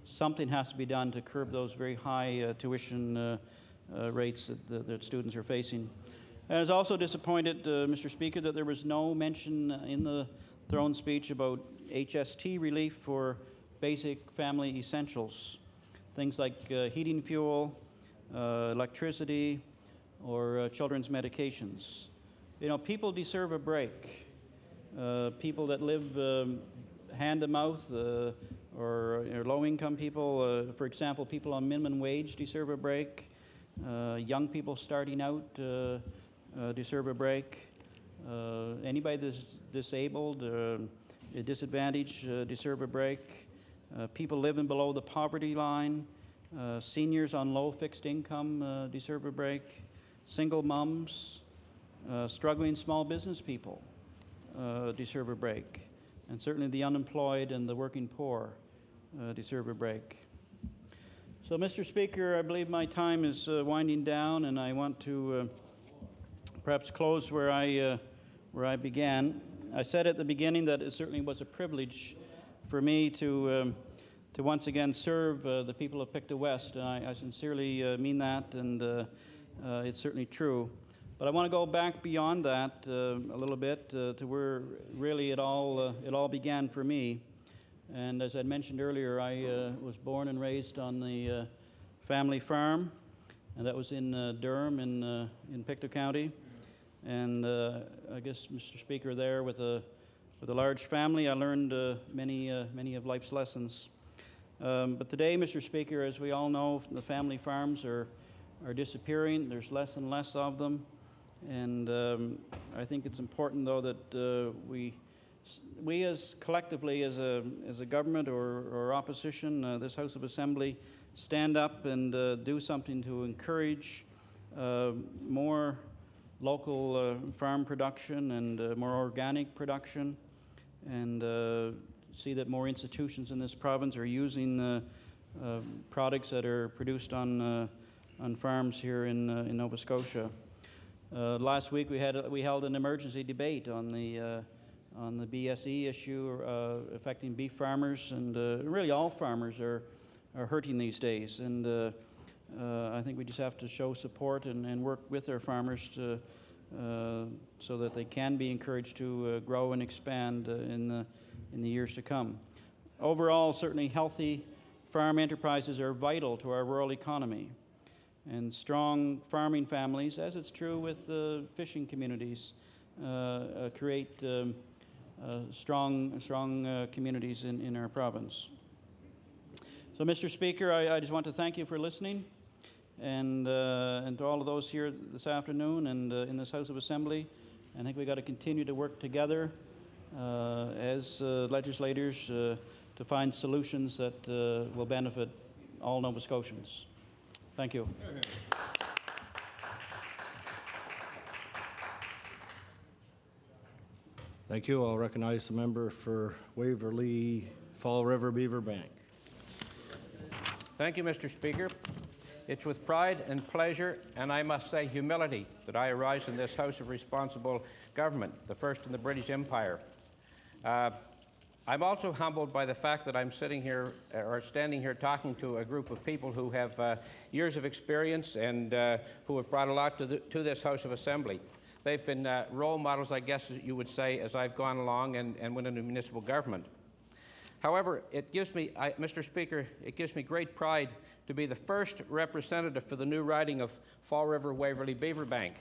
something has to be done to curb those very high tuition rates that students are facing. I was also disappointed, Mr. Speaker, that there was no mention in the throne speech about HST relief for basic family essentials, things like heating fuel, electricity, or children's medications. You know, people deserve a break. People that live hand to mouth or low-income people, for example, people on minimum wage deserve a break. Young people starting out deserve a break. Anybody that's disabled, disadvantaged, deserve a break. People living below the poverty line, seniors on low fixed income deserve a break. Single moms, struggling small business people deserve a break. And certainly the unemployed and the working poor deserve a break. So, Mr. Speaker, I believe my time is winding down, and I want to perhaps close where I began. I said at the beginning that it certainly was a privilege for me to once again serve the people of Pictou West. I sincerely mean that, and it's certainly true. But I want to go back beyond that a little bit to where really it all began for me. And as I mentioned earlier, I was born and raised on the family farm, and that was in Durham in Pictou County. And I guess, Mr. Speaker, there with a large family, I learned many of life's lessons. But today, Mr. Speaker, as we all know, the family farms are disappearing. There's less and less of them. And I think it's important, though, that we as collectively, as a government or opposition, this House of Assembly, stand up and do something to encourage more local farm production and more organic production, and see that more institutions in this province are using products that are produced on farms here in Nova Scotia. Last week we held an emergency debate on the BSE issue affecting beef farmers, and really all farmers are hurting these days. And I think we just have to show support and work with our farmers so that they can be encouraged to grow and expand in the years to come. Overall, certainly healthy farm enterprises are vital to our rural economy. And strong farming families, as it's true with fishing communities, create strong communities in our province. So, Mr. Speaker, I just want to thank you for listening, and to all of those here this afternoon and in this House of Assembly. I think we've got to continue to work together as legislators to find solutions that will benefit all Nova Scotians. Thank you. Thank you. I'll recognize the member for Waverley Fall River Beaver Bank. Thank you, Mr. Speaker. It's with pride and pleasure, and I must say humility, that I arise in this House of Responsible Government, the first in the British Empire. I'm also humbled by the fact that I'm standing here talking to a group of people who have years of experience and who have brought a lot to this House of Assembly. They've been role models, I guess you would say, as I've gone along and went into municipal government. However, it gives me, Mr. Speaker, it gives me great pride to be the first representative for the new riding of Fall River Waverley Beaver Bank.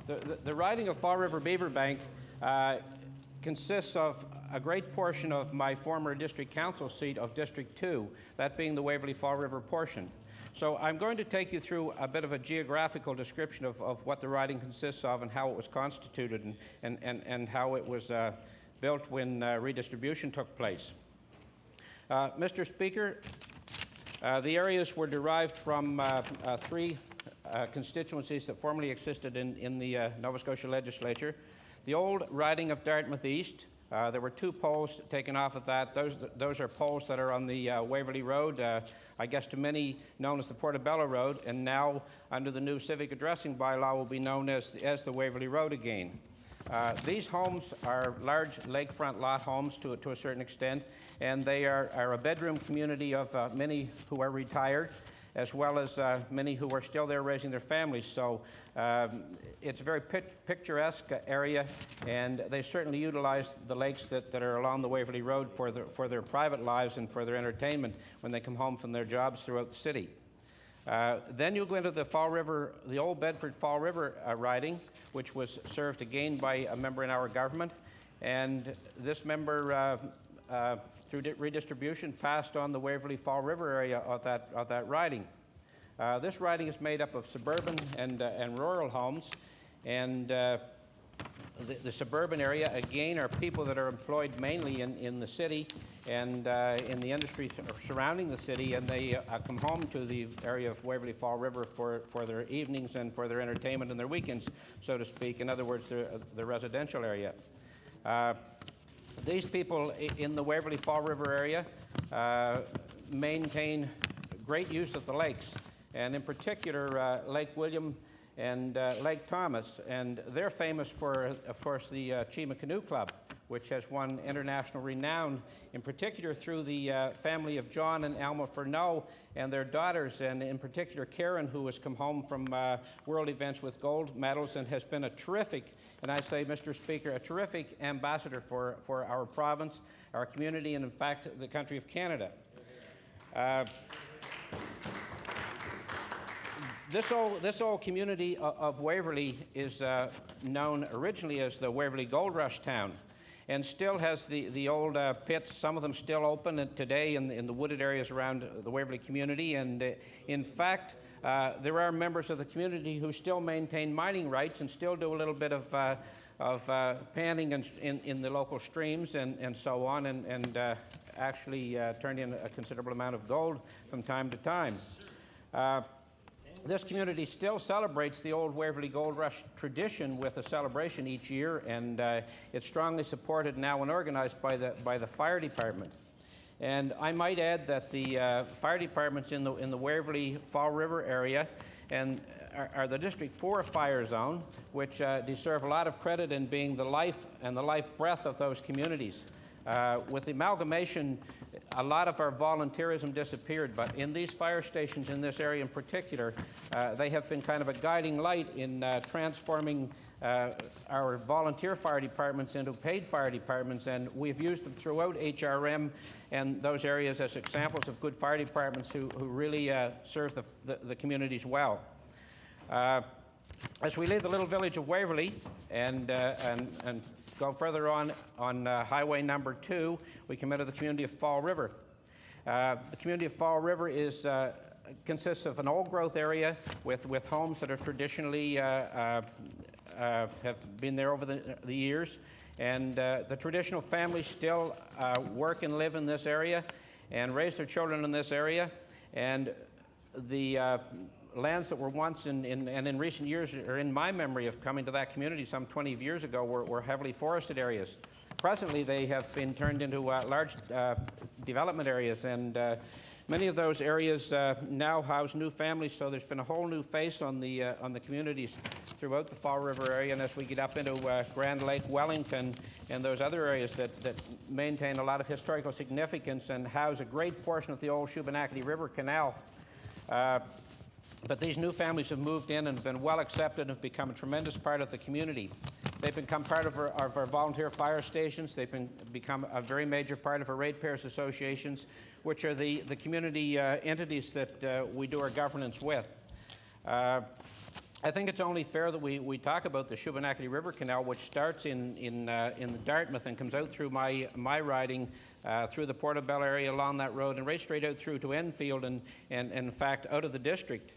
The riding of Fall River Beaver Bank consists of a great portion of my former district council seat of District 2, that being the Waverley Fall River portion. So I'm going to take you through a bit of a geographical description of what the riding consists of and how it was constituted and how it was built when redistribution took place. Mr. Speaker, the areas were derived from three constituencies that formerly existed in the Nova Scotia legislature. The old riding of Dartmouth East, there were 2 poles taken off of that. Those are poles that are on the Waverley Road, I guess to many known as the Portobello Road, and now under the new civic addressing bylaw will be known as the Waverley Road again. These homes are large lakefront lot homes to a certain extent, and they are a bedroom community of many who are retired, as well as many who are still there raising their families. So it's a very picturesque area, and they certainly utilize the lakes that are along the Waverley Road for their private lives and for their entertainment when they come home from their jobs throughout the city. Then you go into the Fall River, the old Bedford Fall River riding, which was served again by a member in our government, and this member, through redistribution, passed on the Waverley Fall River area of that riding. This riding is made up of suburban and rural homes, and the suburban area, again, are people that are employed mainly in the city and in the industry surrounding the city, and they come home to the area of Waverley Fall River for their evenings and for their entertainment and their weekends, so to speak. In other words, the residential area. These people in the Waverley Fall River area maintain great use of the lakes, and in particular Lake William and Lake Thomas, and they're famous for, of course, the Chima Canoe Club, which has won international renown, in particular through the family of John and Alma Furneaux and their daughters, and in particular Karen, who has come home from world events with gold medals and has been a terrific, and I say, Mr. Speaker, a terrific ambassador for our province, our community, and in fact, the country of Canada. This old community of Waverley is known originally as the Waverley Gold Rush Town, and still has the old pits, some of them still open today in the wooded areas around the Waverley community. And in fact, there are members of the community who still maintain mining rights and still do a little bit of panning in the local streams and so on, and actually turn in a considerable amount of gold from time to time. This community still celebrates the old Waverley Gold Rush tradition with a celebration each year, and it's strongly supported now and organized by the fire department. And I might add that the fire departments in the Waverley Fall River area and are the District 4 fire zone, which deserve a lot of credit in being the life and the life breath of those communities. With the amalgamation, a lot of our volunteerism disappeared, but in these fire stations in this area in particular, they have been kind of a guiding light in transforming our volunteer fire departments into paid fire departments, and we've used them throughout HRM and those areas as examples of good fire departments who really serve the communities well. As we leave the little village of Waverley and go further on Highway number 2, we come into the community of Fall River. The community of Fall River consists of an old growth area with homes that are traditionally have been there over the years, and the traditional families still work and live in this area and raise their children in this area, and the lands that were once and in recent years, or in my memory of coming to that community some 20 years ago, were heavily forested areas. Presently, they have been turned into large development areas, and many of those areas now house new families, so there's been a whole new face on the communities throughout the Fall River area. And as we get up into Grand Lake, Wellington, and those other areas that maintain a lot of historical significance and house a great portion of the old Shubenacadie River Canal, but these new families have moved in and been well accepted and have become a tremendous part of the community. They've become part of our volunteer fire stations. They've become a very major part of our ratepayers associations, which are the community entities that we do our governance with. I think it's only fair that we talk about the Shubenacadie River Canal, which starts in Dartmouth and comes out through my riding, through the Portobello area along that road, and right straight out through to Enfield, and in fact out of the district.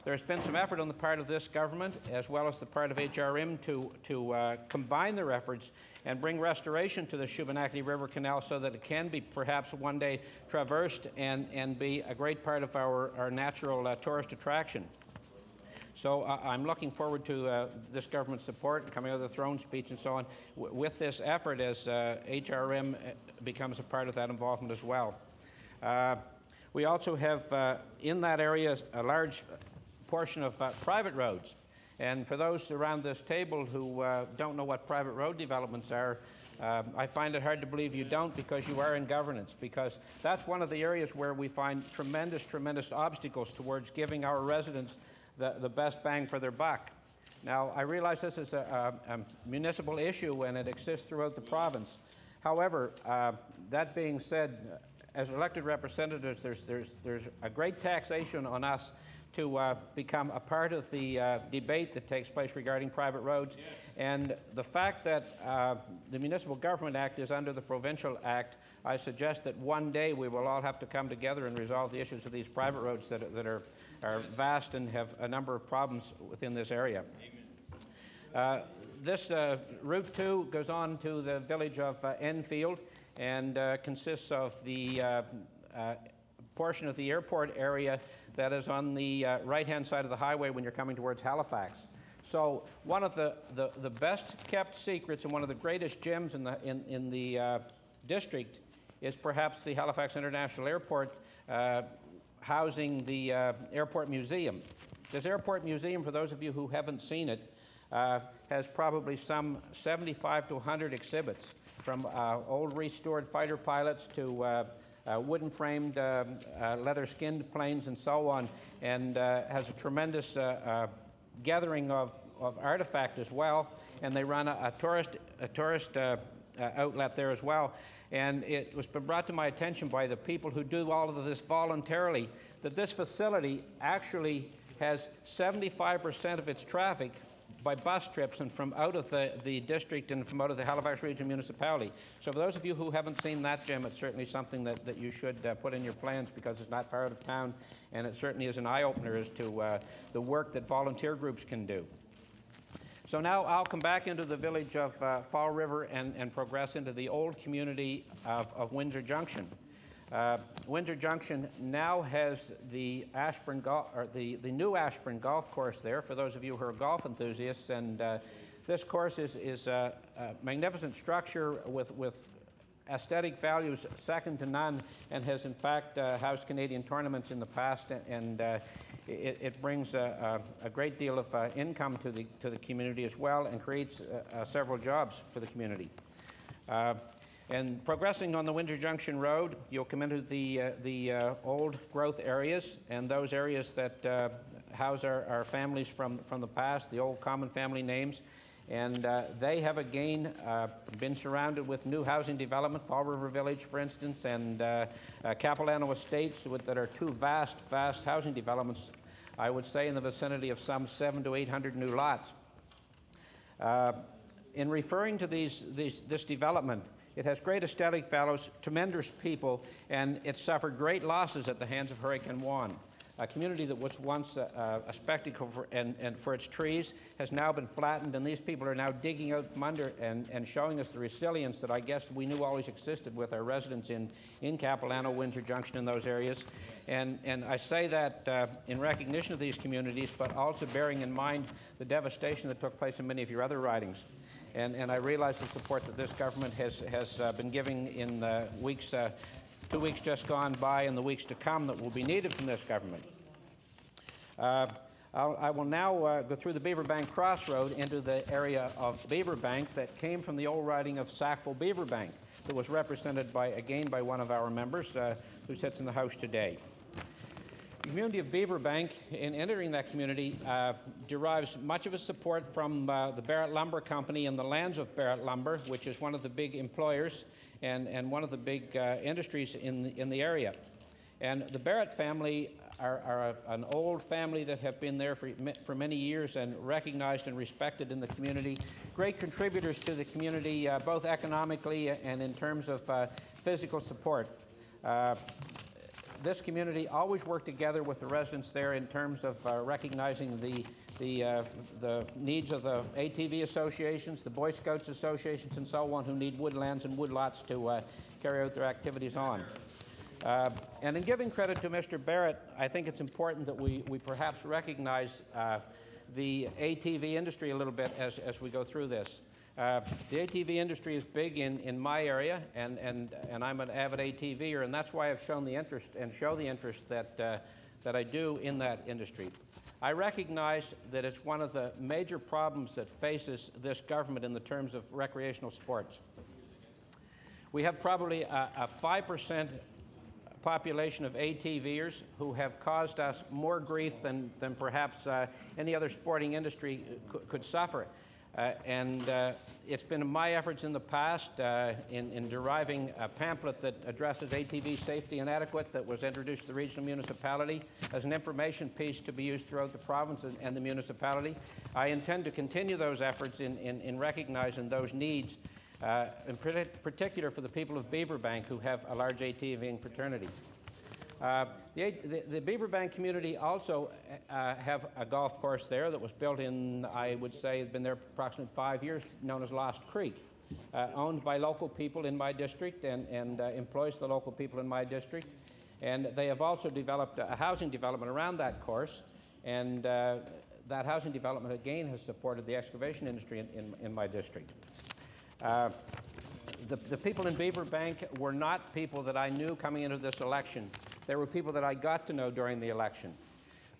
There's been some effort on the part of this government, as well as the part of HRM, to combine their efforts and bring restoration to the Shubenacadie River Canal so that it can be perhaps one day traversed and be a great part of our natural tourist attraction. So I'm looking forward to this government's support coming out of the throne speech and so on with this effort as HRM becomes a part of that involvement as well. We also have in that area a large portion of private roads, And for those around this table who don't know what private road developments are, I find it hard to believe you don't, because you are in governance, because that's one of the areas where we find tremendous obstacles towards giving our residents the best bang for their buck. Now, I realize this is a municipal issue and it exists throughout the province. However, that being said, as elected representatives, there's a great taxation on us to become a part of the debate that takes place regarding private roads. Yes. And the fact that the Municipal Government Act is under the Provincial Act, I suggest that one day we will all have to come together and resolve the issues of these private roads that are vast and have a number of problems within this area. This Route 2 goes on to the village of Enfield and consists of the portion of the airport area that is on the right-hand side of the highway when you're coming towards Halifax. So one of the best kept secrets and one of the greatest gems in the district is perhaps the Halifax International Airport housing the Airport Museum. This Airport Museum, for those of you who haven't seen it, has probably some 75 to 100 exhibits, from old restored fighter pilots to wooden-framed, leather-skinned planes and so on, and has a tremendous gathering of artifact as well. And they run a tourist outlet there as well. And it was brought to my attention by the people who do all of this voluntarily that this facility actually has 75% of its traffic by bus trips and from out of the district and from out of the Halifax Region Municipality. So for those of you who haven't seen that, Jim, it's certainly something that you should put in your plans, because it's not far out of town, and it certainly is an eye-opener as to the work that volunteer groups can do. So now I'll come back into the village of Fall River and progress into the old community of Windsor Junction. Windsor Junction now has the new Ashburn Golf Course there, for those of you who are golf enthusiasts. And this course is a magnificent structure with aesthetic values second to none, and has in fact housed Canadian tournaments in the past, and it brings a great deal of income to the community as well, and creates several jobs for the community. And progressing on the Windsor Junction Road, you'll come into the old growth areas, and those areas that house our families from the past, the old common family names. And they have again been surrounded with new housing development, Fall River Village, for instance, and Capilano Estates, that are two vast housing developments, I would say in the vicinity of some 700 to 800 new lots. In referring to this development, it has great aesthetic values, tremendous people, and it suffered great losses at the hands of Hurricane Juan. A community that was once a spectacle for its trees has now been flattened, and these people are now digging out from under and showing us the resilience that I guess we knew always existed with our residents in Capilano, Windsor Junction, in those areas. And I say that in recognition of these communities, but also bearing in mind the devastation that took place in many of your other ridings. And I realize the support that this government has been giving in the weeks 2 weeks just gone by and the weeks to come that will be needed from this government. I will now go through the Beaverbank Crossroad into the area of Beaverbank that came from the old riding of Sackville-Beaverbank, that was represented again by one of our members who sits in the House today. The community of Beaverbank, in entering that community, derives much of its support from the Barrett Lumber Company and the lands of Barrett Lumber, which is one of the big employers and one of the big industries in the area. And the Barrett family are an old family that have been there for many years and recognized and respected in the community. Great contributors to the community, both economically and in terms of physical support. This community always worked together with the residents there in terms of recognizing the needs of the ATV associations, the Boy Scouts associations, and so on, who need woodlands and woodlots to carry out their activities on. And in giving credit to Mr. Barrett, I think it's important that we perhaps recognize the ATV industry a little bit as we go through this. The ATV industry is big in my area, and I'm an avid ATVer, and that's why I've shown the interest and show the interest that I do in that industry. I recognize that it's one of the major problems that faces this government in the terms of recreational sports. We have probably a 5% population of ATVers who have caused us more grief than perhaps any other sporting industry could suffer. It's been my efforts in the past in deriving a pamphlet that addresses ATV safety and adequate that was introduced to the regional municipality as an information piece to be used throughout the province and the municipality. I intend to continue those efforts in recognizing those needs, in particular for the people of Beaverbank who have a large ATVing fraternity. The Beaverbank community also have a golf course there that was built in, I would say, it's been there approximately 5 years, known as Lost Creek, owned by local people in my district and employs the local people in my district. And they have also developed a housing development around that course, and that housing development again has supported the excavation industry in my district. The people in Beaverbank were not people that I knew coming into this election. They were people that I got to know during the election.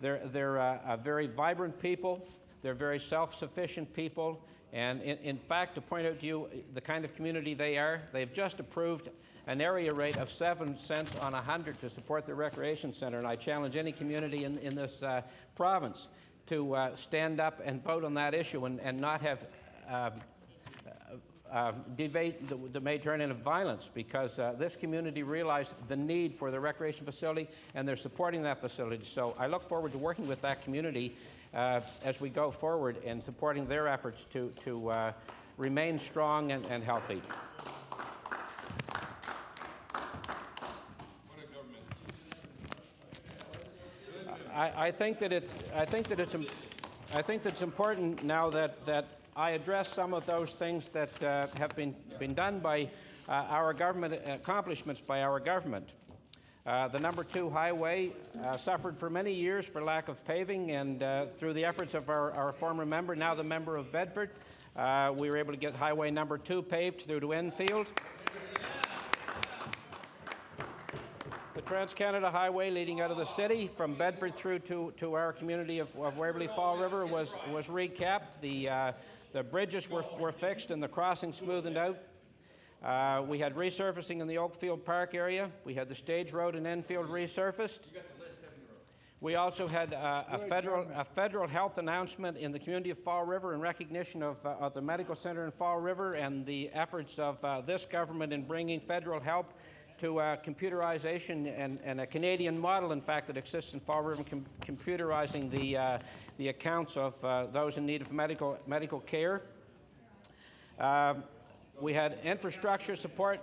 They're a very vibrant people. They're very self-sufficient people. And in fact, to point out to you the kind of community they are, they've just approved an area rate of 7 cents on 100 to support the recreation center. And I challenge any community in this province to stand up and vote on that issue and not have debate that may turn into violence, because this community realized the need for the recreation facility and they're supporting that facility. So I look forward to working with that community as we go forward and supporting their efforts to remain strong and healthy. I think that it's important now that I address some of those things that have been done by our government, accomplishments by our government. The number 2 highway suffered for many years for lack of paving, and through the efforts of our former member, now the member of Bedford, we were able to get highway number 2 paved through to Enfield. The Trans-Canada Highway leading out of the city from Bedford through to our community of Waverley Fall River was recapped. The bridges were fixed and the crossings smoothened out. We had resurfacing in the Oakfield Park area. We had the Stage Road in Enfield resurfaced. We also had a federal health announcement in the community of Fall River in recognition of the medical center in Fall River and the efforts of this government in bringing federal help to computerization and a Canadian model, in fact, that exists in Fall River, computerizing the accounts of those in need of medical care. We had infrastructure support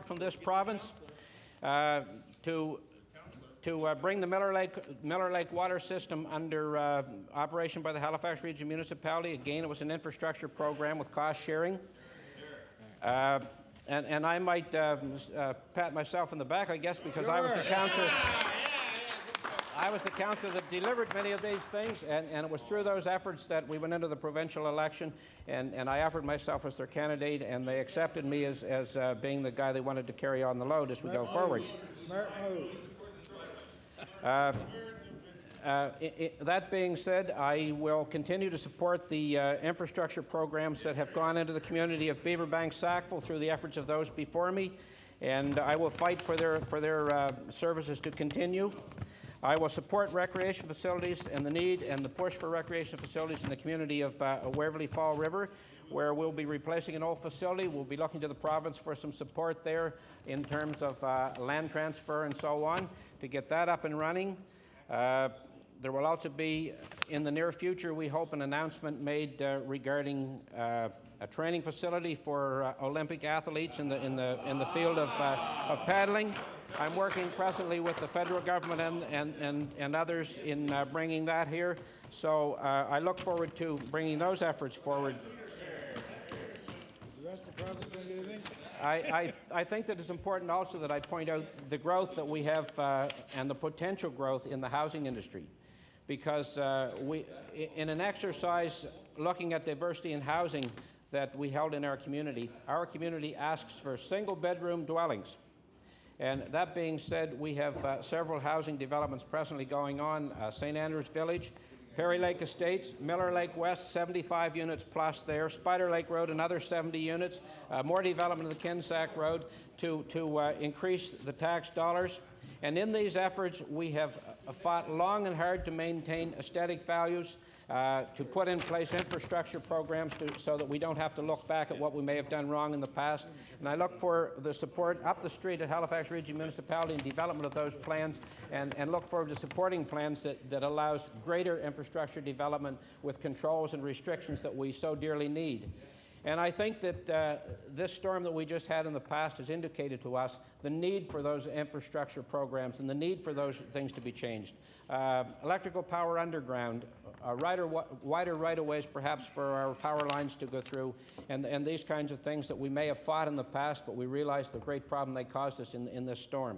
from this province to bring the Miller Lake water system under operation by the Halifax Region Municipality. Again, it was an infrastructure program with cost sharing. And I might pat myself in the back, I guess, because I was the councillor. I was the councillor that delivered many of these things, and it was through those efforts that we went into the provincial election, and I offered myself as their candidate, and they accepted me as being the guy they wanted to carry on the load as we go forward. Smart moves. That being said, I will continue to support the infrastructure programs that have gone into the community of Beaverbank, Sackville through the efforts of those before me, and I will fight for their services to continue. I will support recreation facilities and the need and the push for recreation facilities in the community of Waverley Fall River, where we'll be replacing an old facility. We'll be looking to the province for some support there in terms of land transfer and so on to get that up and running. There will also be, in the near future, we hope, an announcement made regarding a training facility for Olympic athletes in the field of paddling. I'm working presently with the federal government and others in bringing that here. So I look forward to bringing those efforts forward. The rest of the province going to do anything? I think that it's important also that I point out the growth that we have and the potential growth in the housing industry. Because we, in an exercise looking at diversity in housing that we held in our community asks for single-bedroom dwellings. And that being said, we have several housing developments presently going on. St. Andrews Village, Perry Lake Estates, Miller Lake West, 75 units plus there. Spider Lake Road, another 70 units. More development of the Kinsack Road to increase the tax dollars. And in these efforts, we have fought long and hard to maintain aesthetic values, to put in place infrastructure programs so that we don't have to look back at what we may have done wrong in the past. And I look for the support up the street at Halifax Region Municipality in development of those plans, and look forward to supporting plans that allows greater infrastructure development with controls and restrictions that we so dearly need. And I think that this storm that we just had in the past has indicated to us the need for those infrastructure programs and the need for those things to be changed. Electrical power underground, wider right-of-ways perhaps for our power lines to go through, and these kinds of things that we may have fought in the past, but we realize the great problem they caused us in this storm.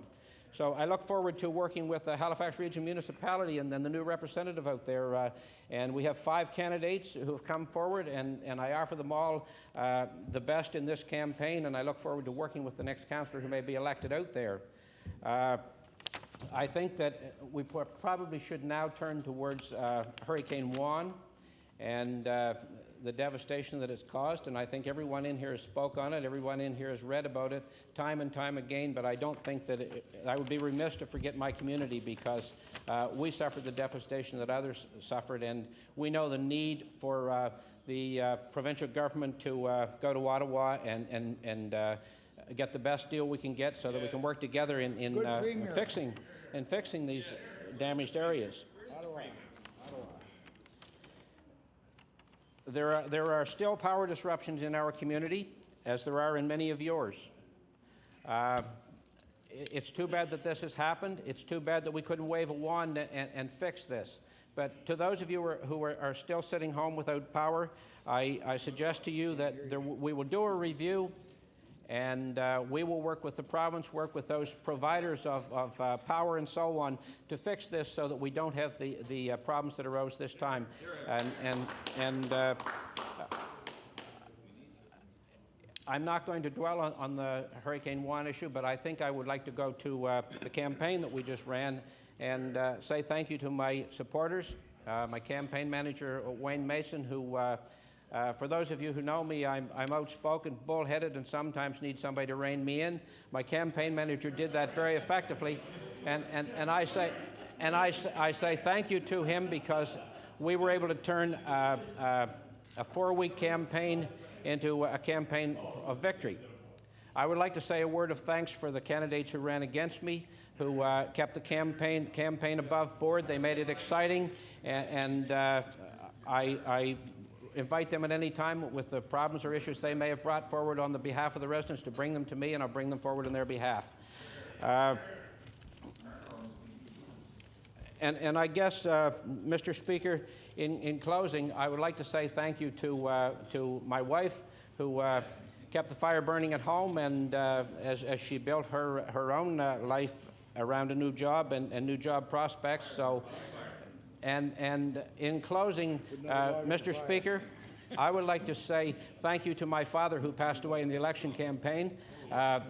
So I look forward to working with the Halifax Region Municipality and then the new representative out there. And we have 5 candidates who have come forward, and I offer them all the best in this campaign, and I look forward to working with the next councillor who may be elected out there. I think that we probably should now turn towards Hurricane Juan and the devastation that it's caused, and I think everyone in here has spoke on it, everyone in here has read about it time and time again, but I don't think that I would be remiss to forget my community, because we suffered the devastation that others suffered, and we know the need for the provincial government to go to Ottawa and get the best deal we can get so that we can work together in fixing these damaged areas. There are still power disruptions in our community, as there are in many of yours. It's too bad that this has happened. It's too bad that we couldn't wave a wand and fix this. But to those of you who are still sitting home without power, I suggest to you that we will do a review, and we will work with the province, work with those providers of power and so on to fix this so that we don't have the problems that arose this time. I'm not going to dwell on the Hurricane Juan issue, but I think I would like to go to the campaign that we just ran and say thank you to my supporters, my campaign manager, Wayne Mason, who for those of you who know me, I'm outspoken, bullheaded, and sometimes need somebody to rein me in. My campaign manager did that very effectively, and I say thank you to him, because we were able to turn a 4-week campaign into a campaign of victory. I would like to say a word of thanks for the candidates who ran against me, who kept the campaign above board. They made it exciting, and I invite them at any time with the problems or issues they may have brought forward on the behalf of the residents to bring them to me, and I'll bring them forward on their behalf. And I guess, Mr. Speaker, in closing, I would like to say thank you to my wife, who kept the fire burning at home, and as she built her own life around a new job and new job prospects. So. And in closing, Mr. Speaker, I would like to say thank you to my father, who passed away in the election campaign.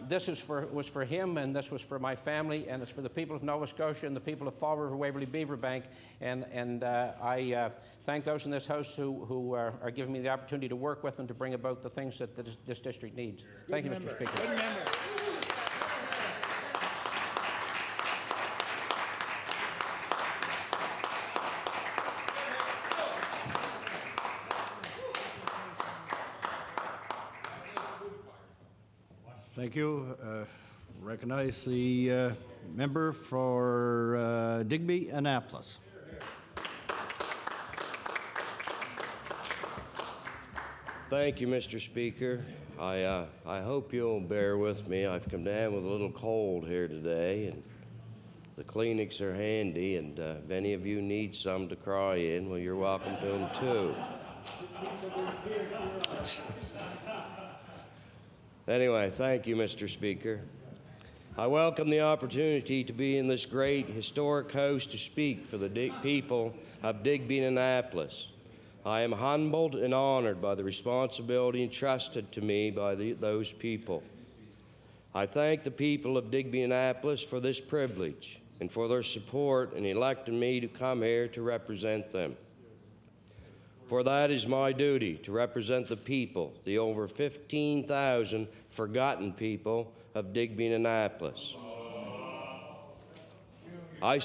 This was for him, and this was for my family, and it's for the people of Nova Scotia and the people of Fall River, Waverley, Beaverbank. And I thank those in this House who are giving me the opportunity to work with and to bring about the things that this district needs. Thank you, Mr. Speaker. Good member. Thank you. Recognize the member for Digby, Annapolis. Thank you, Mr. Speaker. I hope you'll bear with me. I've come down with a little cold here today, and the clinics are handy, and if any of you need some to cry in, well, you're welcome to them too. Anyway, thank you, Mr. Speaker. I welcome the opportunity to be in this great historic house to speak for the people of Digby and Annapolis. I am humbled and honored by the responsibility entrusted to me by those people. I thank the people of Digby Annapolis for this privilege and for their support in electing me to come here to represent them. For that is my duty, to represent the people, the over 15,000 forgotten people of Digby and Annapolis. I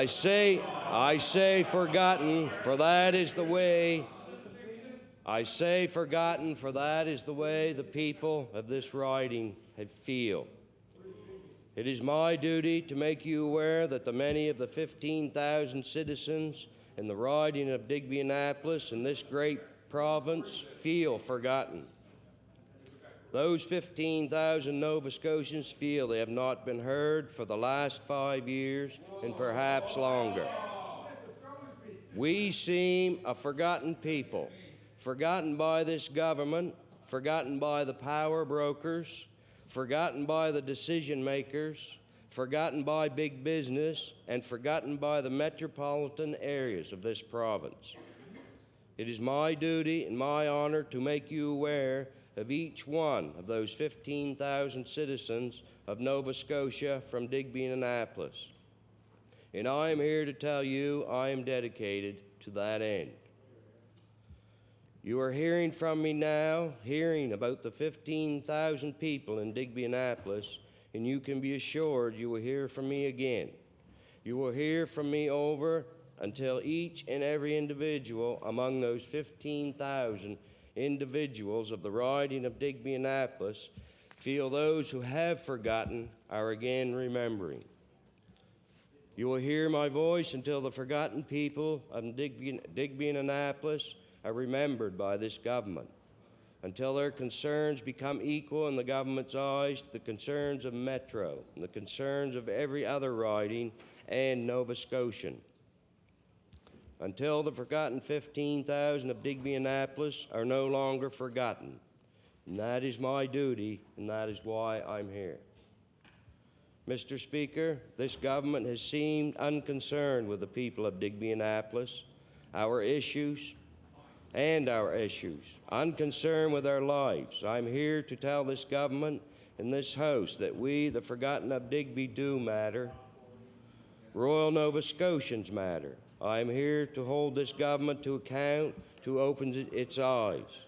say forgotten, for that is the way. I say forgotten, for that is the way the people of this riding feel. It is my duty to make you aware that the many of the 15,000 citizens in the riding of Digby Annapolis in this great province feel forgotten. Those 15,000 Nova Scotians feel they have not been heard for the last 5 years and perhaps longer. We seem a forgotten people, forgotten by this government, forgotten by the power brokers, forgotten by the decision makers, forgotten by big business, and forgotten by the metropolitan areas of this province. It is my duty and my honor to make you aware of each one of those 15,000 citizens of Nova Scotia from Digby and Annapolis. And I am here to tell you I am dedicated to that end. You are hearing from me now, hearing about the 15,000 people in Digby Annapolis, and you can be assured you will hear from me again. You will hear from me over until each and every individual among those 15,000 individuals of the riding of Digby Annapolis feel those who have forgotten are again remembering. You will hear my voice until the forgotten people of Digby and Annapolis are remembered by this government, until their concerns become equal in the government's eyes to the concerns of Metro and the concerns of every other riding and Nova Scotian. Until the forgotten 15,000 of Digby Annapolis are no longer forgotten. And that is my duty, and that is why I'm here. Mr. Speaker, this government has seemed unconcerned with the people of Digby Annapolis, our issues, unconcerned with our lives. I'm here to tell this government and this House that we, the forgotten of Digby, do matter. Royal Nova Scotians matter. I'm here to hold this government to account, to open its eyes.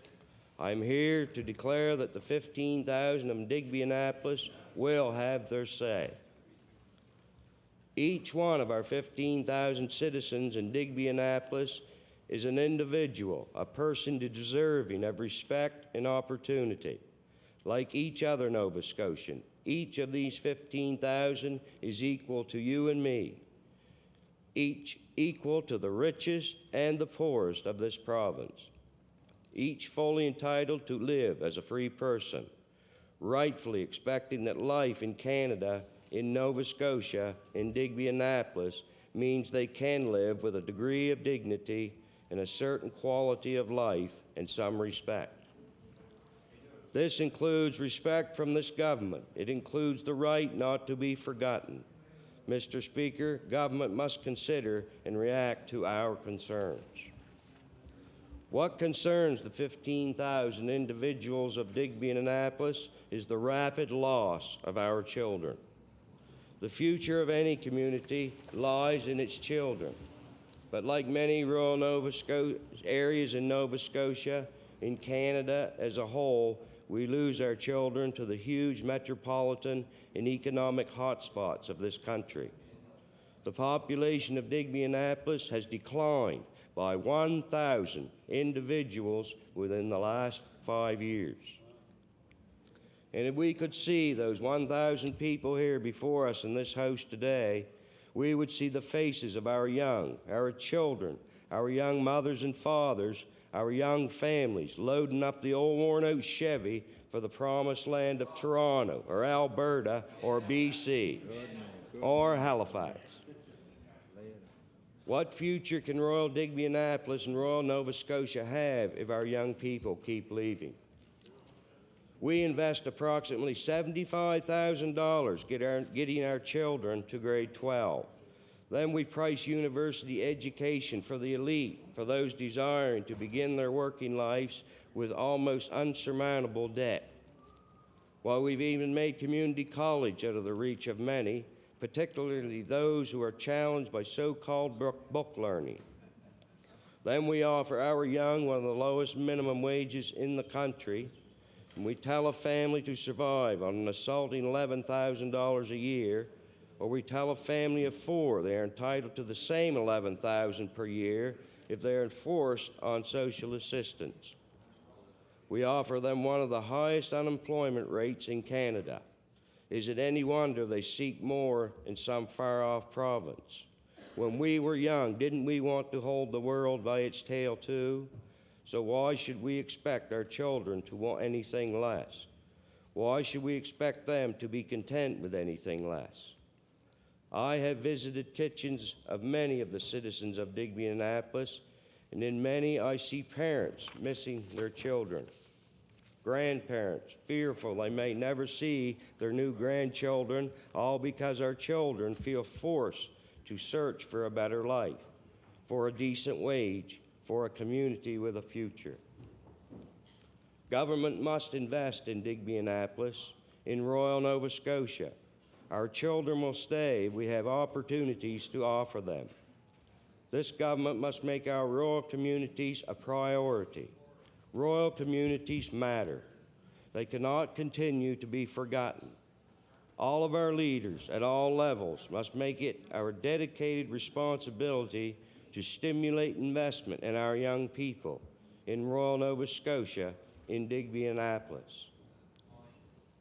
I'm here to declare that the 15,000 of Digby Annapolis will have their say. Each one of our 15,000 citizens in Digby Annapolis is an individual, a person deserving of respect and opportunity. Like each other Nova Scotian, each of these 15,000 is equal to you and me, each equal to the richest and the poorest of this province, each fully entitled to live as a free person, rightfully expecting that life in Canada, in Nova Scotia, in Digby Annapolis, means they can live with a degree of dignity and a certain quality of life and some respect. This includes respect from this government. It includes the right not to be forgotten. Mr. Speaker, government must consider and react to our concerns. What concerns the 15,000 individuals of Digby and Annapolis is the rapid loss of our children. The future of any community lies in its children. But like many rural areas in Nova Scotia, in Canada as a whole, we lose our children to the huge metropolitan and economic hotspots of this country. The population of Digby Annapolis has declined by 1,000 individuals within the last 5 years. And if we could see those 1,000 people here before us in this house today, we would see the faces of our young, our children, our young mothers and fathers, our young families loading up the old worn-out Chevy for the promised land of Toronto or Alberta or BC or Halifax. What future can Royal Digby Annapolis and Royal Nova Scotia have if our young people keep leaving? We invest approximately $75,000 getting our children to grade 12. Then we price university education for the elite, for those desiring to begin their working lives with almost unsurmountable debt. While we've even made community college out of the reach of many, particularly those who are challenged by so-called book learning. Then we offer our young one of the lowest minimum wages in the country, and we tell a family to survive on an assaulting $11,000 a year, or we tell a family of 4 they are entitled to the same $11,000 per year if they are forced on social assistance. We offer them one of the highest unemployment rates in Canada. Is it any wonder they seek more in some far-off province? When we were young, didn't we want to hold the world by its tail too? So why should we expect our children to want anything less? Why should we expect them to be content with anything less? I have visited kitchens of many of the citizens of Digby and Annapolis, and in many I see parents missing their children, grandparents fearful they may never see their new grandchildren, all because our children feel forced to search for a better life, for a decent wage, for a community with a future. Government must invest in Digby and Annapolis, in Royal Nova Scotia. Our children will stay if we have opportunities to offer them. This government must make our rural communities a priority. Rural communities matter. They cannot continue to be forgotten. All of our leaders at all levels must make it our dedicated responsibility to stimulate investment in our young people in Royal Nova Scotia, in Digby and Annapolis.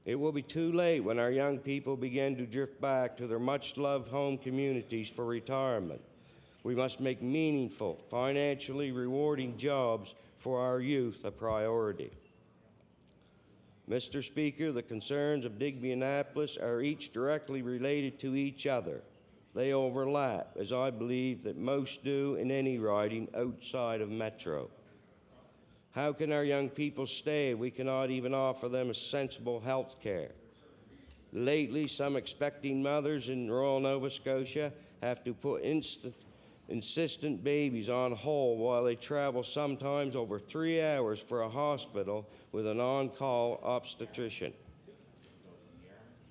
It will be too late when our young people begin to drift back to their much-loved home communities for retirement. We must make meaningful, financially rewarding jobs for our youth a priority. Mr. Speaker, the concerns of Digby and Annapolis are each directly related to each other. They overlap, as I believe that most do in any riding outside of Metro. How can our young people stay if we cannot even offer them a sensible health care? Lately, some expecting mothers in Royal Nova Scotia have to put insistent babies on hold while they travel sometimes over 3 hours for a hospital with an on-call obstetrician.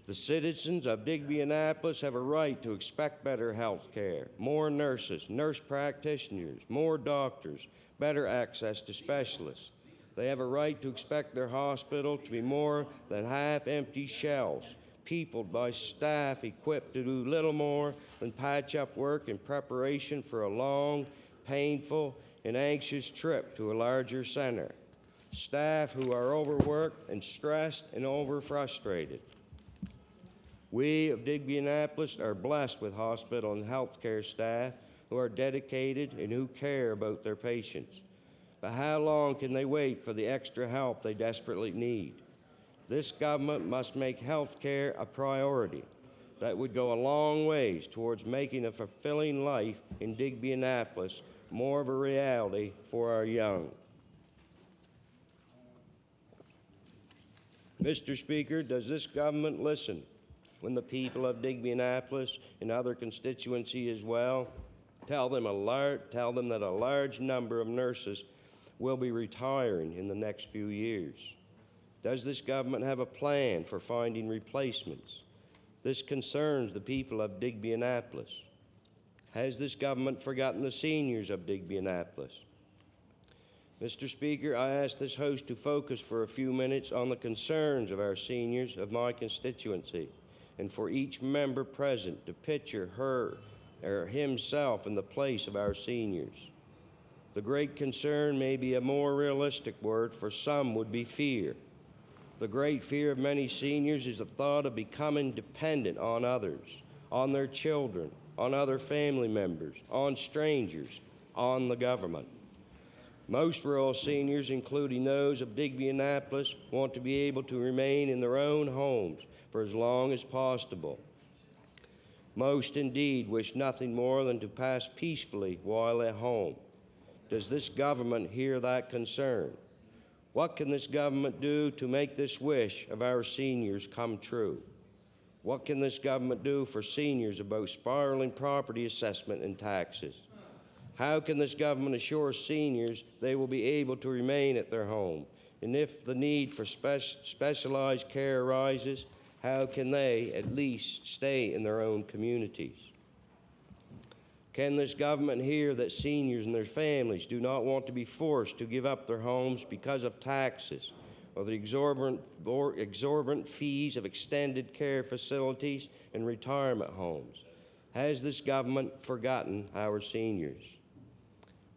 The citizens of Digby and Annapolis have a right to expect better health care, more nurses, nurse practitioners, more doctors, better access to specialists. They have a right to expect their hospital to be more than half-empty shells, peopled by staff equipped to do little more than patch up work in preparation for a long, painful, and anxious trip to a larger center. Staff who are overworked and stressed and over-frustrated. We of Digby and Annapolis are blessed with hospital and healthcare staff who are dedicated and who care about their patients. But how long can they wait for the extra help they desperately need? This government must make health care a priority. That would go a long ways towards making a fulfilling life in Digby and Annapolis more of a reality for our young. Mr. Speaker, does this government listen when the people of Digby and Annapolis and other constituencies as well tell them that a large number of nurses will be retiring in the next few years? Does this government have a plan for finding replacements? This concerns the people of Digby and Annapolis. Has this government forgotten the seniors of Digby and Annapolis? Mr. Speaker, I ask this House to focus for a few minutes on the concerns of our seniors of my constituency, and for each member present to picture her or himself in the place of our seniors. The great concern may be a more realistic word for some would be fear. The great fear of many seniors is the thought of becoming dependent on others, on their children, on other family members, on strangers, on the government. Most rural seniors, including those of Digby and Annapolis, want to be able to remain in their own homes for as long as possible. Most indeed wish nothing more than to pass peacefully while at home. Does this government hear that concern? What can this government do to make this wish of our seniors come true? What can this government do for seniors about spiraling property assessment and taxes? How can this government assure seniors they will be able to remain at their home And if the need for specialized care arises, how can they at least stay in their own communities? Can this government hear that seniors and their families do not want to be forced to give up their homes because of taxes or the exorbitant fees of extended care facilities and retirement homes? Has this government forgotten our seniors?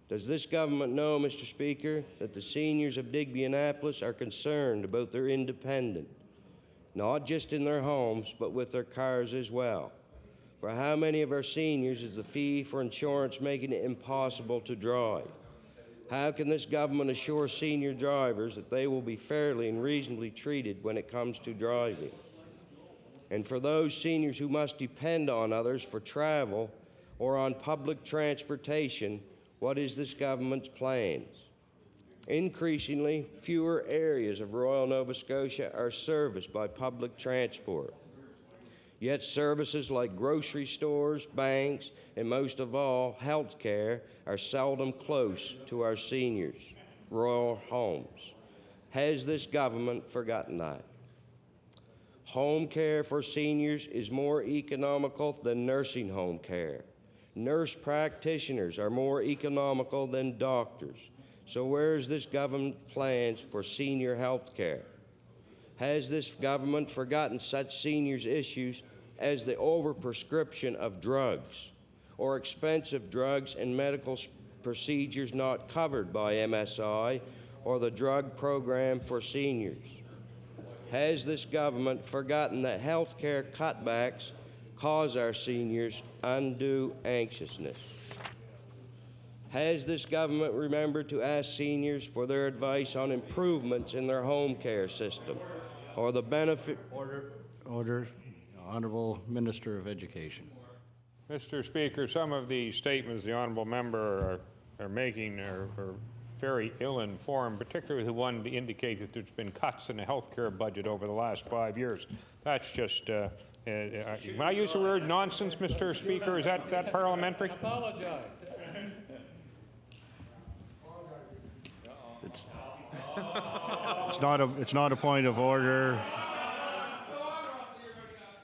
Does this government know, Mr. Speaker, that the seniors of Digby Annapolis are concerned about their independence, not just in their homes, but with their cars as well? For how many of our seniors is the fee for insurance making it impossible to drive? How can this government assure senior drivers that they will be fairly and reasonably treated when it comes to driving? And for those seniors who must depend on others for travel or on public transportation, what is this government's plans? Increasingly, fewer areas of Royal Nova Scotia are serviced by public transport. Yet services like grocery stores, banks, and most of all, health care are seldom close to our seniors' royal homes. Has this government forgotten that? Home care for seniors is more economical than nursing home care. Nurse practitioners are more economical than doctors. So where is this government plans for senior health care? Has this government forgotten such seniors' issues as the overprescription of drugs or expensive drugs and medical procedures not covered by MSI or the drug program for seniors? Has this government forgotten that health care cutbacks cause our seniors undue anxiousness? Has this government remembered to ask seniors for their advice on improvements in their home care system or the benefit? Order. Honorable Minister of Education. Mr. Speaker, some of the statements the honourable member are making are very ill-informed, particularly the one to indicate that there's been cuts in the health care budget over the last 5 years. That's just, when I use the word nonsense, Mr. Speaker, is that parliamentary? Apologize. It's not a point of order.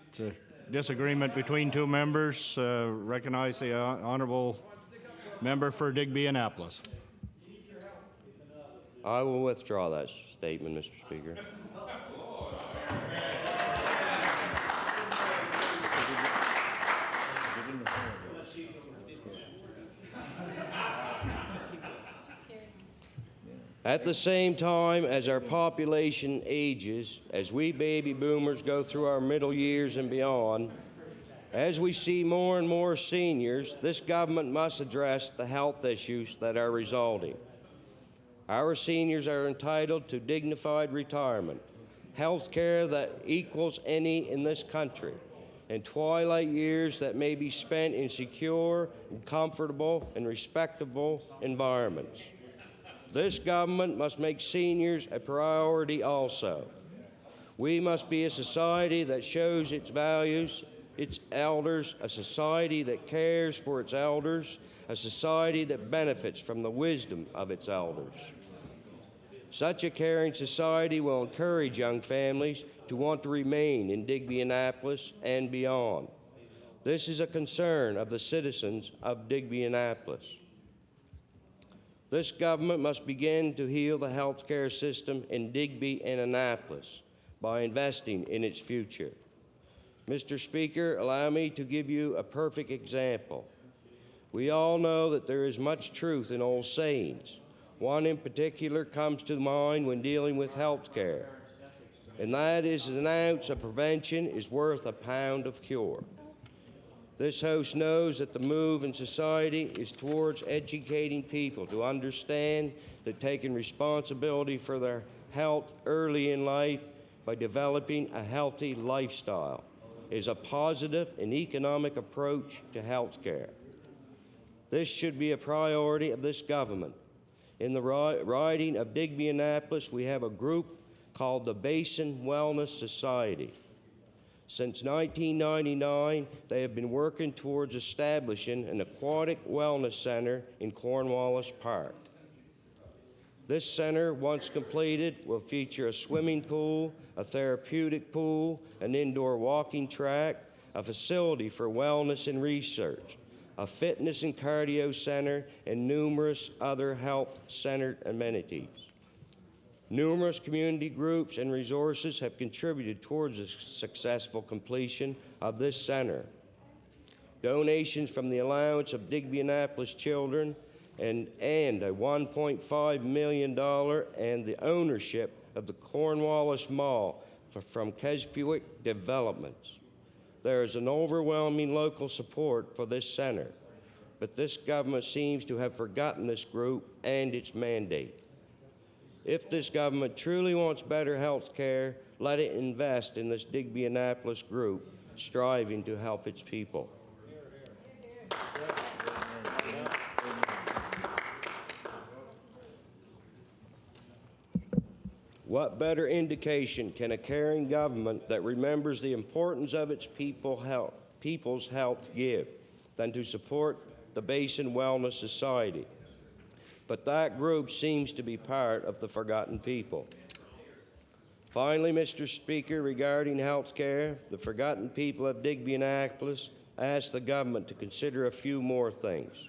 It's a disagreement between two members. Recognize the honorable member for Digby Annapolis. I will withdraw that statement, Mr. Speaker. At the same time as our population ages, as we baby boomers go through our middle years and beyond, as we see more and more seniors, this government must address the health issues that are resulting. Our seniors are entitled to dignified retirement, health care that equals any in this country, and twilight years that may be spent in secure, and comfortable, and respectable environments. This government must make seniors a priority also. We must be a society that shows its values, its elders, a society that cares for its elders, a society that benefits from the wisdom of its elders. Such a caring society will encourage young families to want to remain in Digby Annapolis and beyond. This is a concern of the citizens of Digby Annapolis. This government must begin to heal the health care system in Digby and Annapolis by investing in its future. Mr. Speaker, allow me to give you a perfect example. We all know that there is much truth in old sayings. One in particular comes to mind when dealing with health care, and that is an ounce of prevention is worth a pound of cure. This House knows that the move in society is towards educating people to understand that taking responsibility for their health early in life by developing a healthy lifestyle is a positive and economic approach to health care. This should be a priority of this government. In the riding of Digby Annapolis, we have a group called the Basin Wellness Society. Since 1999, they have been working towards establishing an aquatic wellness center in Cornwallis Park. This center, once completed, will feature a swimming pool, a therapeutic pool, an indoor walking track, a facility for wellness and research, a fitness and cardio center, and numerous other health-centered amenities. Numerous community groups and resources have contributed towards the successful completion of this center. Donations from the Allowance of Digby Annapolis Children and a $1.5 million and the ownership of the Cornwallis Mall from Keswick Developments. There is an overwhelming local support for this center, but this government seems to have forgotten this group and its mandate. If this government truly wants better health care, let it invest in this Digby Annapolis group striving to help its people. What better indication can a caring government that remembers the importance of its people's health give than to support the Basin Wellness Society? But that group seems to be part of the forgotten people. Finally, Mr. Speaker, regarding health care, the forgotten people of Digby Annapolis asked the government to consider a few more things.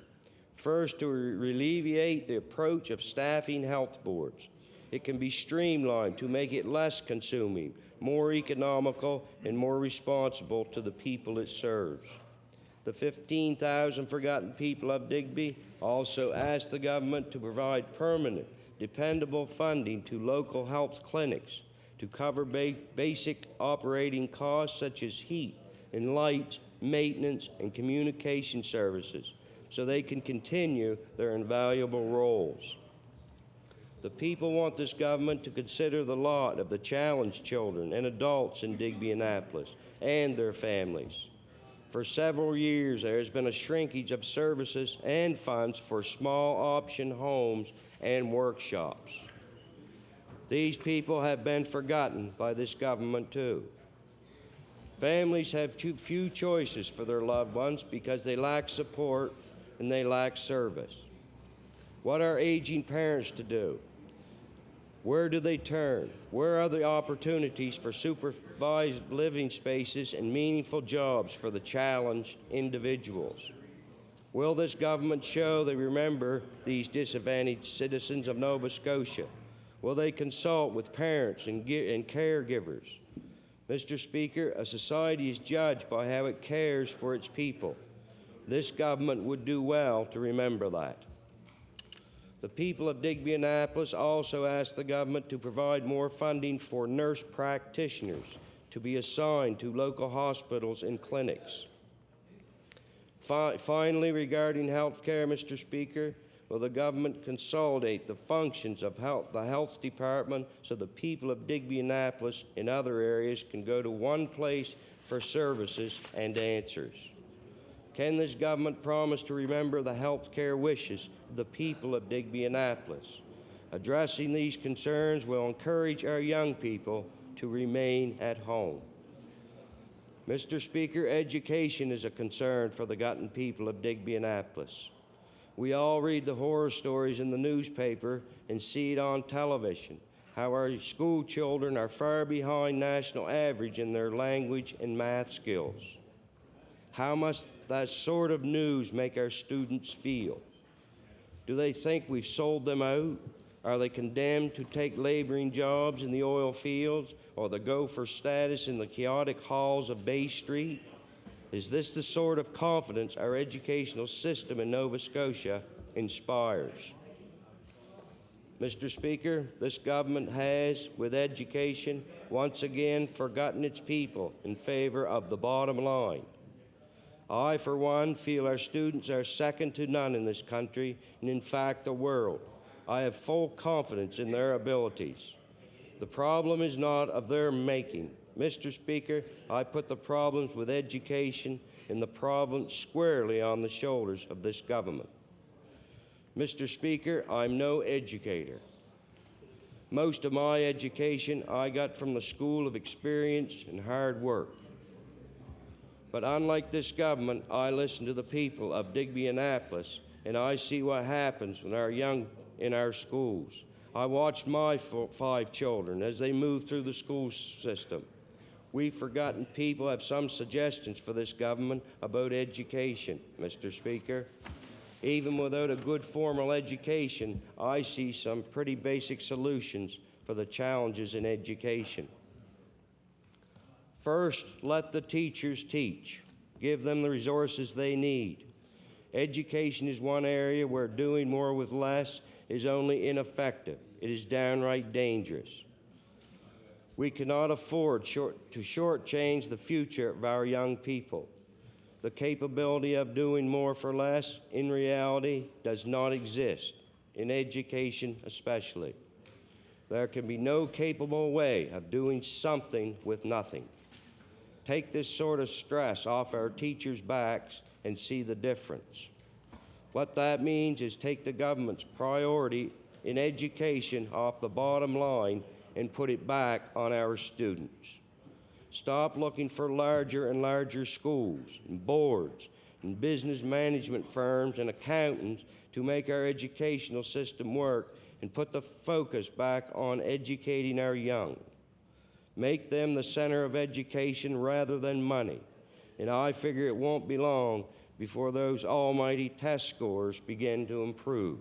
First, to alleviate the approach of staffing health boards. It can be streamlined to make it less consuming, more economical, and more responsible to the people it serves. The 15,000 forgotten people of Digby also asked the government to provide permanent, dependable funding to local health clinics to cover basic operating costs such as heat and lights, maintenance, and communication services so they can continue their invaluable roles. The people want this government to consider the lot of the challenged children and adults in Digby Annapolis and their families. For several years, there has been a shrinkage of services and funds for small option homes and workshops. These people have been forgotten by this government too. Families have too few choices for their loved ones because they lack support and they lack service. What are aging parents to do? Where do they turn? Where are the opportunities for supervised living spaces and meaningful jobs for the challenged individuals? Will this government show they remember these disadvantaged citizens of Nova Scotia? Will they consult with parents and caregivers? Mr. Speaker, a society is judged by how it cares for its people. This government would do well to remember that. The people of Digby Annapolis also asked the government to provide more funding for nurse practitioners to be assigned to local hospitals and clinics. Finally, regarding health care, Mr. Speaker, will the government consolidate the functions of the health department so the people of Digby Annapolis and other areas can go to one place for services and answers? Can this government promise to remember the health care wishes of the people of Digby Annapolis? Addressing these concerns will encourage our young people to remain at home. Mr. Speaker, education is a concern for the forgotten people of Digby Annapolis. We all read the horror stories in the newspaper and see it on television, how our school children are far behind national average in their language and math skills. How must that sort of news make our students feel? Do they think we've sold them out? Are they condemned to take laboring jobs in the oil fields or the gopher status in the chaotic halls of Bay Street? Is this the sort of confidence our educational system in Nova Scotia inspires? Mr. Speaker, this government has, with education, once again forgotten its people in favor of the bottom line. I, for one, feel our students are second to none in this country and, in fact, the world. I have full confidence in their abilities. The problem is not of their making. Mr. Speaker, I put the problems with education and the province squarely on the shoulders of this government. Mr. Speaker, I'm no educator. Most of my education I got from the school of experience and hard work. But unlike this government, I listen to the people of Digby Annapolis, and I see what happens when our young in our schools. I watched my 5 children as they moved through the school system. We forgotten people have some suggestions for this government about education, Mr. Speaker. Even without a good formal education, I see some pretty basic solutions for the challenges in education. First, let the teachers teach. Give them the resources they need. Education is one area where doing more with less is only ineffective. It is downright dangerous. We cannot afford to shortchange the future of our young people. The capability of doing more for less, in reality, does not exist, in education especially. There can be no capable way of doing something with nothing. Take this sort of stress off our teachers' backs and see the difference. What that means is take the government's priority in education off the bottom line and put it back on our students. Stop looking for larger and larger schools and boards and business management firms and accountants to make our educational system work, and put the focus back on educating our young. Make them the center of education rather than money. And I figure it won't be long before those almighty test scores begin to improve.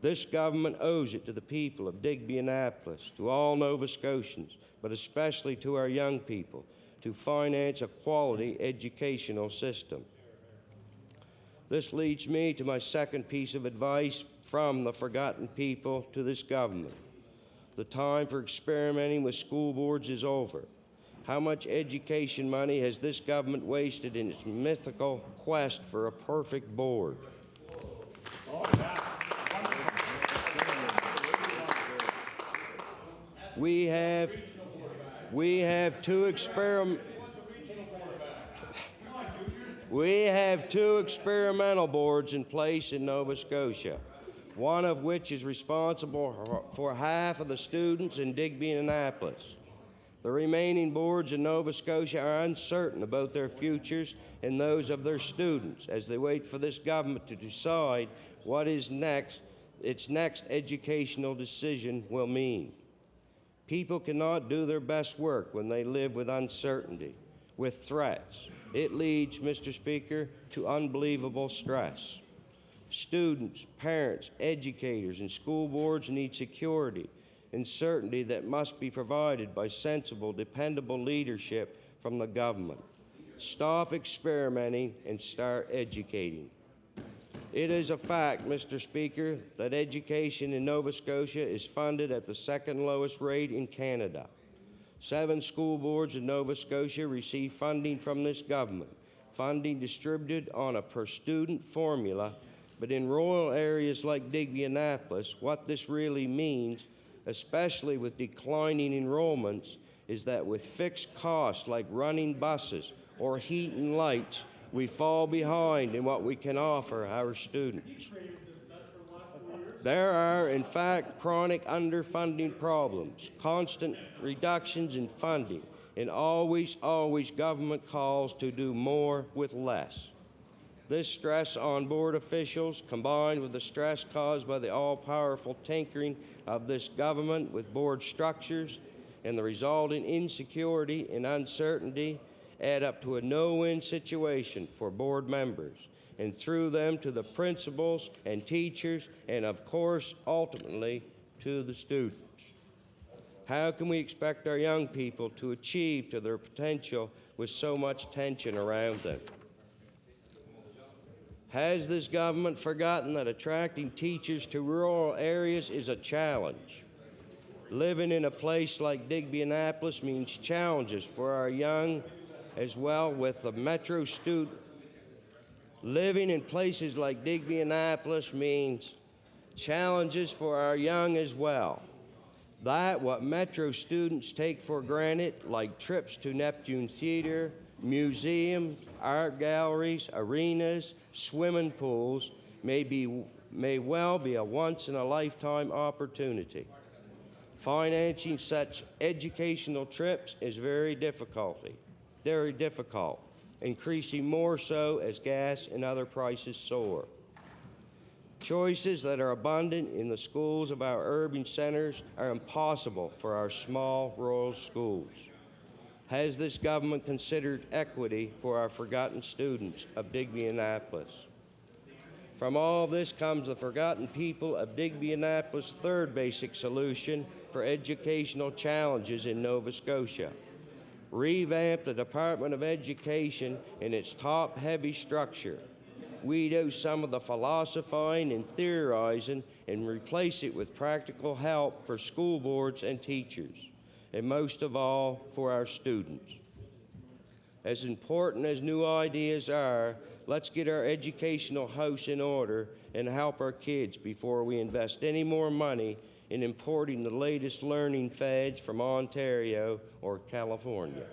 This government owes it to the people of Digby Annapolis, to all Nova Scotians, but especially to our young people, to finance a quality educational system. This leads me to my second piece of advice from the forgotten people to this government. The time for experimenting with school boards is over. How much education money has this government wasted in its mythical quest for a perfect board? We have two experimental boards in place in Nova Scotia, one of which is responsible for half of the students in Digby and Annapolis. The remaining boards in Nova Scotia are uncertain about their futures and those of their students as they wait for this government to decide what its next educational decision will mean. People cannot do their best work when they live with uncertainty, with threats. It leads, Mr. Speaker, to unbelievable stress. Students, parents, educators, and school boards need security and certainty that must be provided by sensible, dependable leadership from the government. Stop experimenting and start educating. It is a fact, Mr. Speaker, that education in Nova Scotia is funded at the second lowest rate in Canada. 7 school boards in Nova Scotia receive funding from this government, funding distributed on a per-student formula. But in rural areas like Digby Annapolis, what this really means, especially with declining enrollments, is that with fixed costs like running buses or heat and lights, we fall behind in what we can offer our students. There are, in fact, chronic underfunding problems, constant reductions in funding, and always government calls to do more with less. This stress on board officials, combined with the stress caused by the all-powerful tinkering of this government with board structures and the resulting insecurity and uncertainty, add up to a no-win situation for board members, and through them to the principals and teachers, and of course, ultimately, to the students. How can we expect our young people to achieve to their potential with so much tension around them? Has this government forgotten that attracting teachers to rural areas is a challenge? Living in a place like Digby Annapolis means challenges for our young as well with the metro student. Living in places like Digby Annapolis means challenges for our young as well. That what metro students take for granted, like trips to Neptune Theater, museums, art galleries, arenas, swimming pools, may well be a once-in-a-lifetime opportunity. Financing such educational trips is very difficult, increasing more so as gas and other prices soar. Choices that are abundant in the schools of our urban centers are impossible for our small rural schools. Has this government considered equity for our forgotten students of Digby Annapolis? From all this comes the forgotten people of Digby Annapolis' third basic solution for educational challenges in Nova Scotia. Revamp the Department of Education in its top-heavy structure. Weed out some of the philosophizing and theorizing and replace it with practical help for school boards and teachers, and most of all, for our students. As important as new ideas are, let's get our educational house in order and help our kids before we invest any more money in importing the latest learning fads from Ontario or California.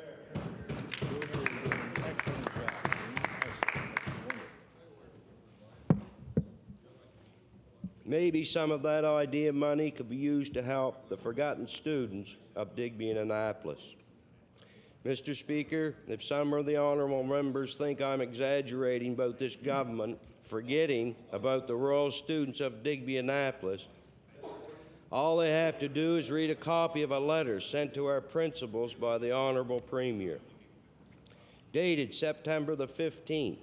Maybe some of that idea money could be used to help the forgotten students of Digby and Annapolis. Mr. Speaker, if some of the honorable members think I'm exaggerating about this government forgetting about the rural students of Digby Annapolis, all they have to do is read a copy of a letter sent to our principals by the Honorable Premier. Dated September the 15th,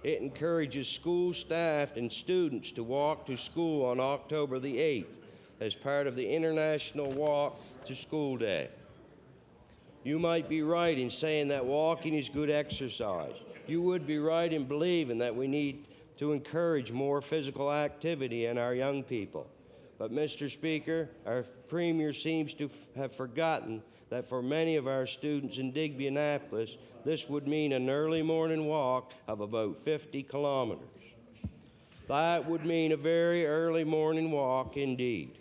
it encourages school staff and students to walk to school on October the 8th as part of the International Walk to School Day. You might be right in saying that walking is good exercise. You would be right in believing that we need to encourage more physical activity in our young people. But, Mr. Speaker, our Premier seems to have forgotten that for many of our students in Digby Annapolis, this would mean an early morning walk of about 50 kilometers. That would mean a very early morning walk indeed.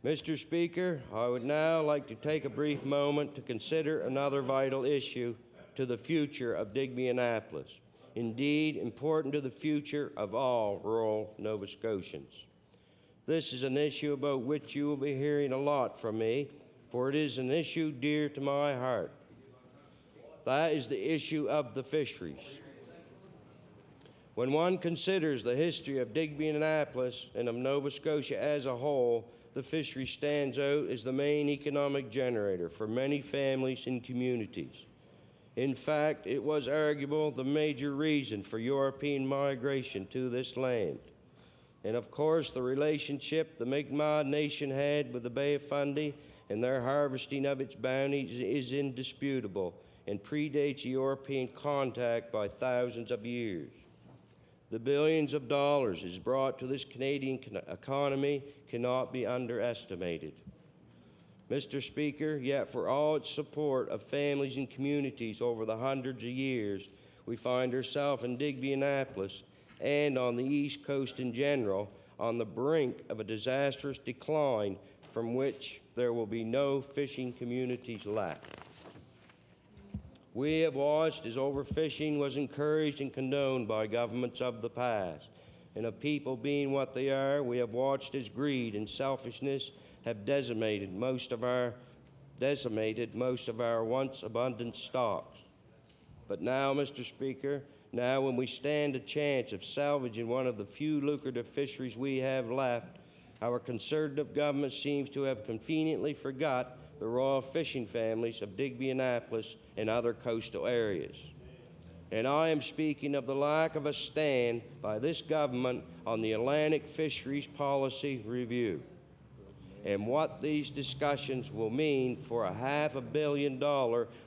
Mr. Speaker, I would now like to take a brief moment to consider another vital issue to the future of Digby Annapolis, indeed important to the future of all rural Nova Scotians. This is an issue about which you will be hearing a lot from me, for it is an issue dear to my heart. That is the issue of the fisheries. When one considers the history of Digby and Annapolis and of Nova Scotia as a whole, the fishery stands out as the main economic generator for many families and communities. In fact, it was arguable the major reason for European migration to this land. And of course, the relationship the Mi'kmaq Nation had with the Bay of Fundy and their harvesting of its bounties is indisputable and predates European contact by thousands of years. The billions of dollars is brought to this Canadian economy cannot be underestimated. Mr. Speaker, yet for all its support of families and communities over the hundreds of years, we find ourselves in Digby Annapolis and on the East Coast in general on the brink of a disastrous decline from which there will be no fishing communities left. We have watched as overfishing was encouraged and condoned by governments of the past, and of people being what they are, we have watched as greed and selfishness have decimated most of our once abundant stocks. But now, Mr. Speaker, now when we stand a chance of salvaging one of the few lucrative fisheries we have left, our conservative government seems to have conveniently forgot the royal fishing families of Digby Annapolis and other coastal areas. And I am speaking of the lack of a stand by this government on the Atlantic Fisheries Policy Review and what these discussions will mean for a $500 million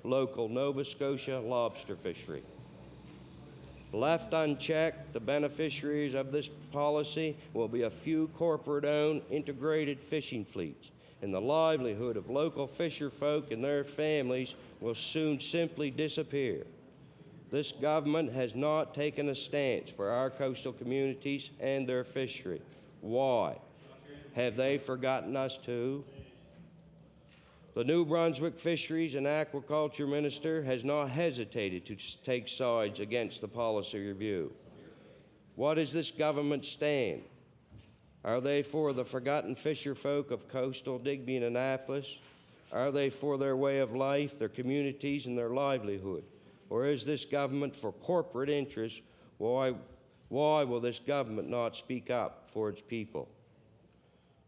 local Nova Scotia lobster fishery. Left unchecked, the beneficiaries of this policy will be a few corporate-owned integrated fishing fleets, and the livelihood of local fisher folk and their families will soon simply disappear. This government has not taken a stance for our coastal communities and their fishery. Why? Have they forgotten us too? The New Brunswick Fisheries and Aquaculture Minister has not hesitated to take sides against the policy review. What is this government stand? Are they for the forgotten fisher folk of coastal Digby and Annapolis? Are they for their way of life, their communities, and their livelihood? Or is this government for corporate interests Why will this government not speak up for its people?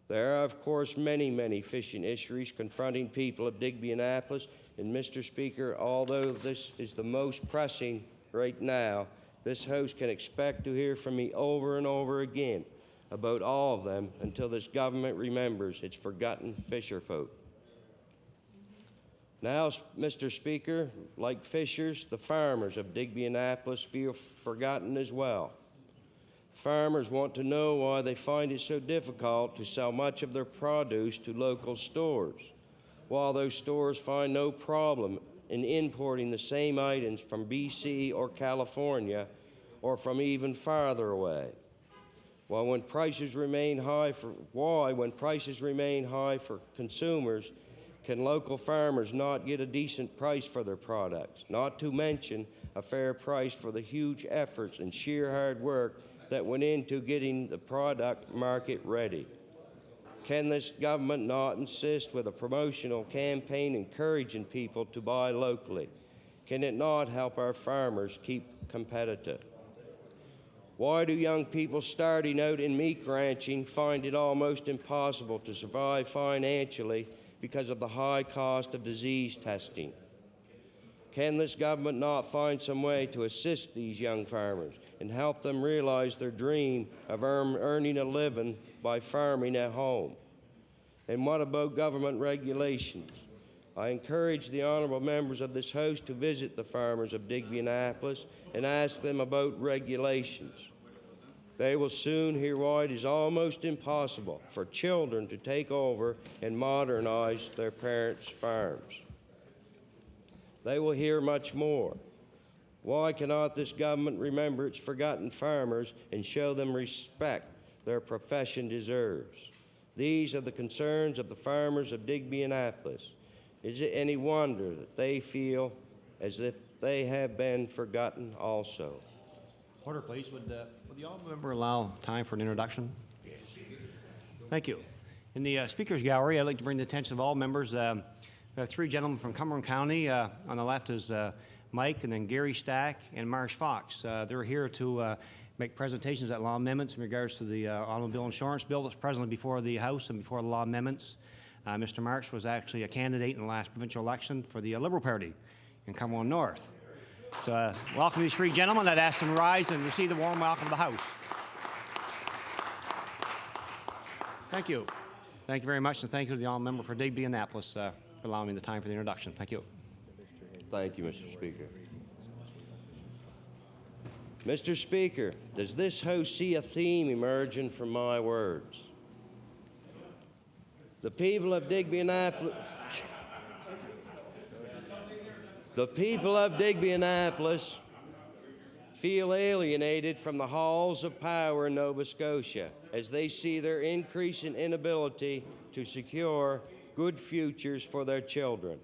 There are, of course, many fishing issues confronting people of Digby Annapolis, and Mr. Speaker, although this is the most pressing right now, this House can expect to hear from me over and over again about all of them until this government remembers its forgotten fisher folk. Now, Mr. Speaker, like fishers, the farmers of Digby Annapolis feel forgotten as well. Farmers want to know why they find it so difficult to sell much of their produce to local stores, while those stores find no problem in importing the same items from BC or California or from even farther away. When prices remain high for consumers, can local farmers not get a decent price for their products, not to mention a fair price for the huge efforts and sheer hard work that went into getting the product market ready? Can this government not insist with a promotional campaign encouraging people to buy locally? Can it not help our farmers keep competitive? Why do young people starting out in meat ranching find it almost impossible to survive financially because of the high cost of disease testing? Can this government not find some way to assist these young farmers and help them realize their dream of earning a living by farming at home? And what about government regulations? I encourage the honourable members of this House to visit the farmers of Digby Annapolis and ask them about regulations. They will soon hear why it is almost impossible for children to take over and modernize their parents' farms. They will hear much more. Why cannot this government remember its forgotten farmers and show them respect their profession deserves? These are the concerns of the farmers of Digby Annapolis. Is it any wonder that they feel as if they have been forgotten also? Order, please. Would the honourable member allow time for an introduction? Yes. Thank you. In the Speaker's Gallery, I'd like to bring the attention of all members. We have three gentlemen from Cumberland County. On the left is Mike, and then Gary Stack and Marsh Fox. They're here to make presentations at law amendments in regards to the automobile insurance bill that's presently before the House and before the law amendments. Mr. Marsh was actually a candidate in the last provincial election for the Liberal Party in Cumberland North. So welcome these three gentlemen. I'd ask them to rise and receive the warm welcome of the House. Thank you. Thank you very much, and thank you to the honourable member for Digby Annapolis for allowing me the time for the introduction. Thank you. Thank you, Mr. Speaker. Mr. Speaker, does this House see a theme emerging from my words? The people of Digby Annapolis... The people of Digby Annapolis feel alienated from the halls of power in Nova Scotia as they see their increasing inability to secure good futures for their children.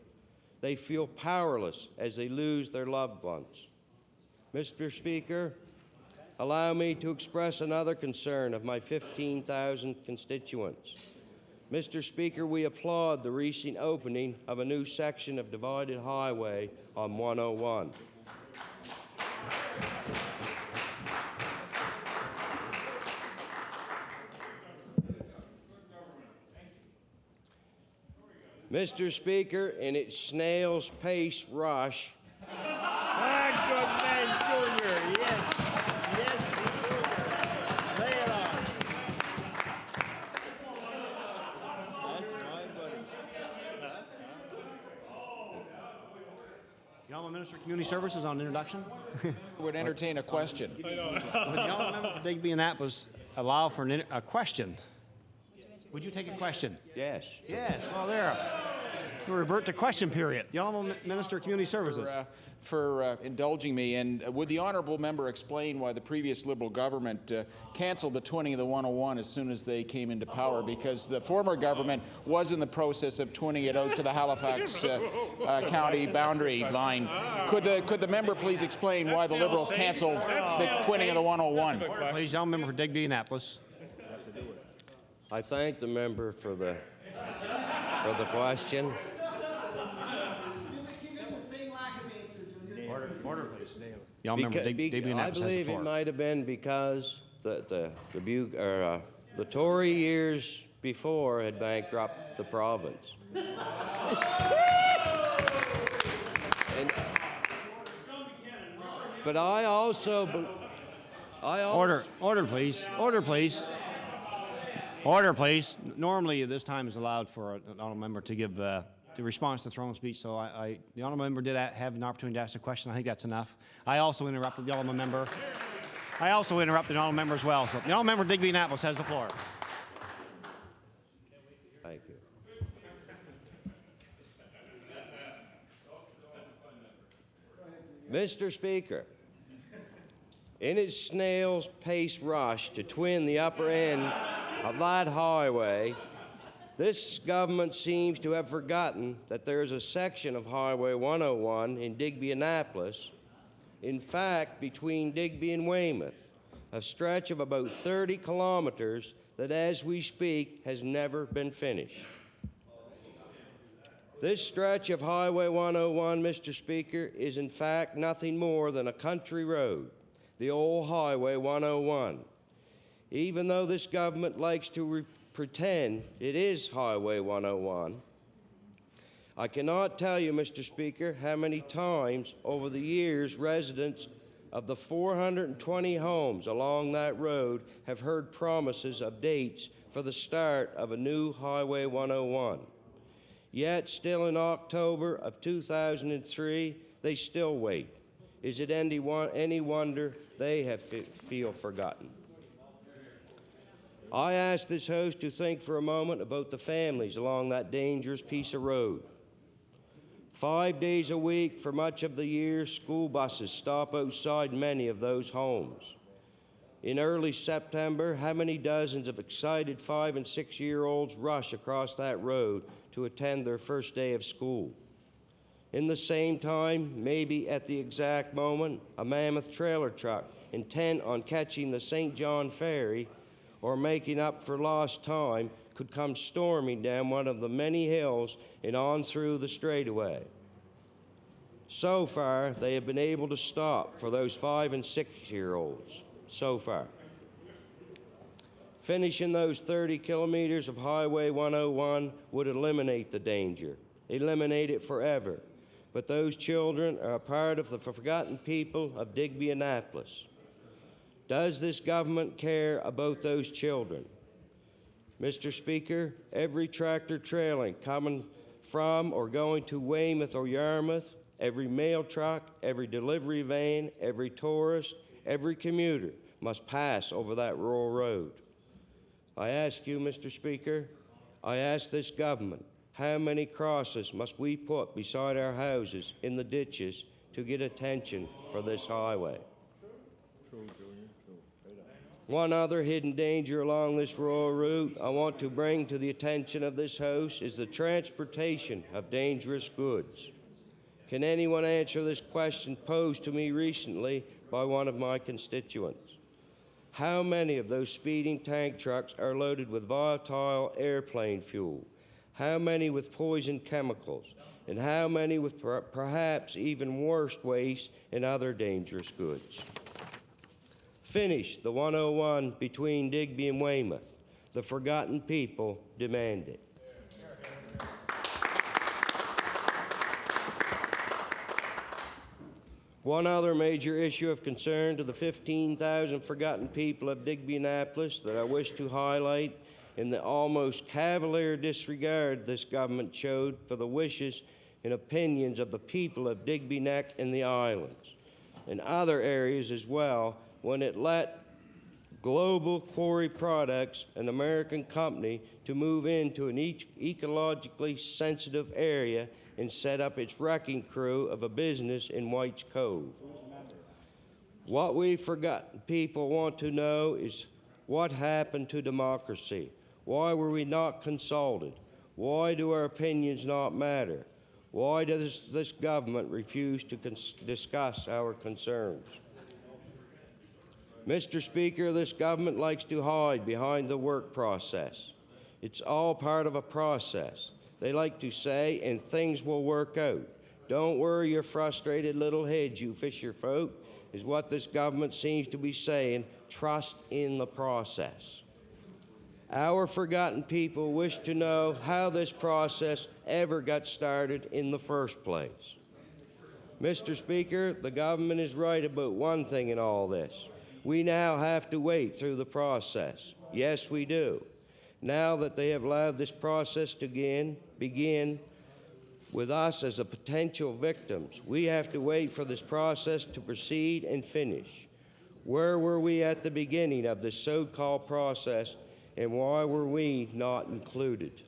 They feel powerless as they lose their loved ones. Mr. Speaker, allow me to express another concern of my 15,000 constituents. Mr. Speaker, we applaud the recent opening of a new section of divided highway on 101. Mr. Speaker, in its snail's pace rush, Goodman Jr., yes. Yes, Lay it on. That's my buddy. The honourable Minister of Community Services on introduction. Would entertain a question. Would the honourable member for Digby Annapolis allow for a question? Would you take a question? yes. Yes. Well, there. We'll revert to question period. The honourable Minister of Community Services. For indulging me, and would the honourable member explain why the previous Liberal government cancelled the twinning of the 101 as soon as they came into power? Because the former government was in the process of twinning it out to the Halifax County boundary line. Could the member please explain why the Liberals cancelled the twinning of the 101? Please, the honourable member for Digby Annapolis. I thank the member for the question. Order, please. The honourable member Digby I Annapolis has the believe floor. it might have been because the Tory years before had bankrupted the province. But I also Order, please. Order, please. Order, please. Normally, this time is allowed for an honourable member to give the response to the throne speech. So the honourable member did have an opportunity to ask a question. I think that's enough. I also interrupted the honourable member. I also interrupted the honourable member as well. So the honourable member Digby Annapolis has the floor. Thank you. Mr. Speaker, in its snail's pace rush to twin the upper end of that highway, this government seems to have forgotten that there is a section of Highway 101 in Digby Annapolis, in fact, between Digby and Weymouth, a stretch of about 30 kilometers that, as we speak, has never been finished. This stretch of Highway 101, Mr. Speaker, is in fact nothing more than a country road, the old Highway 101. Even though this government likes to pretend it is Highway 101, I cannot tell you, Mr. Speaker, how many times over the years residents of the 420 homes along that road have heard promises of dates for the start of a new Highway 101. Yet, still in October of 2003, they still wait. Is it any wonder they have feel forgotten? I ask this House to think for a moment about the families along that dangerous piece of road. 5 days a week for much of the year, school buses stop outside many of those homes. In early September, how many dozens of excited 5- and 6-year-olds rush across that road to attend their first day of school? In the same time, maybe at the exact moment, a mammoth trailer truck intent on catching the St. John Ferry or making up for lost time could come storming down one of the many hills and on through the straightaway. So far, they have been able to stop for those 5- and 6-year-olds. So far. Finishing those 30 kilometers of Highway 101 would eliminate the danger, eliminate it forever. But those children are a part of the forgotten people of Digby Annapolis. Does this government care about those children? Mr. Speaker, every tractor trailing coming from or going to Weymouth or Yarmouth, every mail truck, every delivery van, every tourist, every commuter must pass over that rural road. I ask you, Mr. Speaker, I ask this government, how many crosses must we put beside our houses in the ditches to get attention for this highway? One other hidden danger along this rural route I want to bring to the attention of this House is the transportation of dangerous goods. Can anyone answer this question posed to me recently by one of my constituents? How many of those speeding tank trucks are loaded with volatile airplane fuel? How many with poison chemicals? And how many with perhaps even worse waste and other dangerous goods? Finish the 101 between Digby and Weymouth. The forgotten people demand it. One other major issue of concern to the 15,000 forgotten people of Digby Annapolis that I wish to highlight in the almost cavalier disregard this government showed for the wishes and opinions of the people of Digby Neck and the islands, and other areas as well, when it let Global Quarry Products, an American company, to move into an ecologically sensitive area and set up its wrecking crew of a business in White's Cove. What we forgotten people want to know is what happened to democracy? Why were we not consulted? Why do our opinions not matter? Why does this government refuse to discuss our concerns? Mr. Speaker, this government likes to hide behind the work process. It's all part of a process. They like to say, and things will work out. Don't worry your frustrated little heads, you fisher folk, is what this government seems to be saying. Trust in the process. Our forgotten people wish to know how this process ever got started in the first place. Mr. Speaker, the government is right about one thing in all this. We now have to wait through the process. Yes, we do. Now that they have allowed this process to begin with us as the potential victims, we have to wait for this process to proceed and finish. Where were we at the beginning of this so-called process, and why were we not included?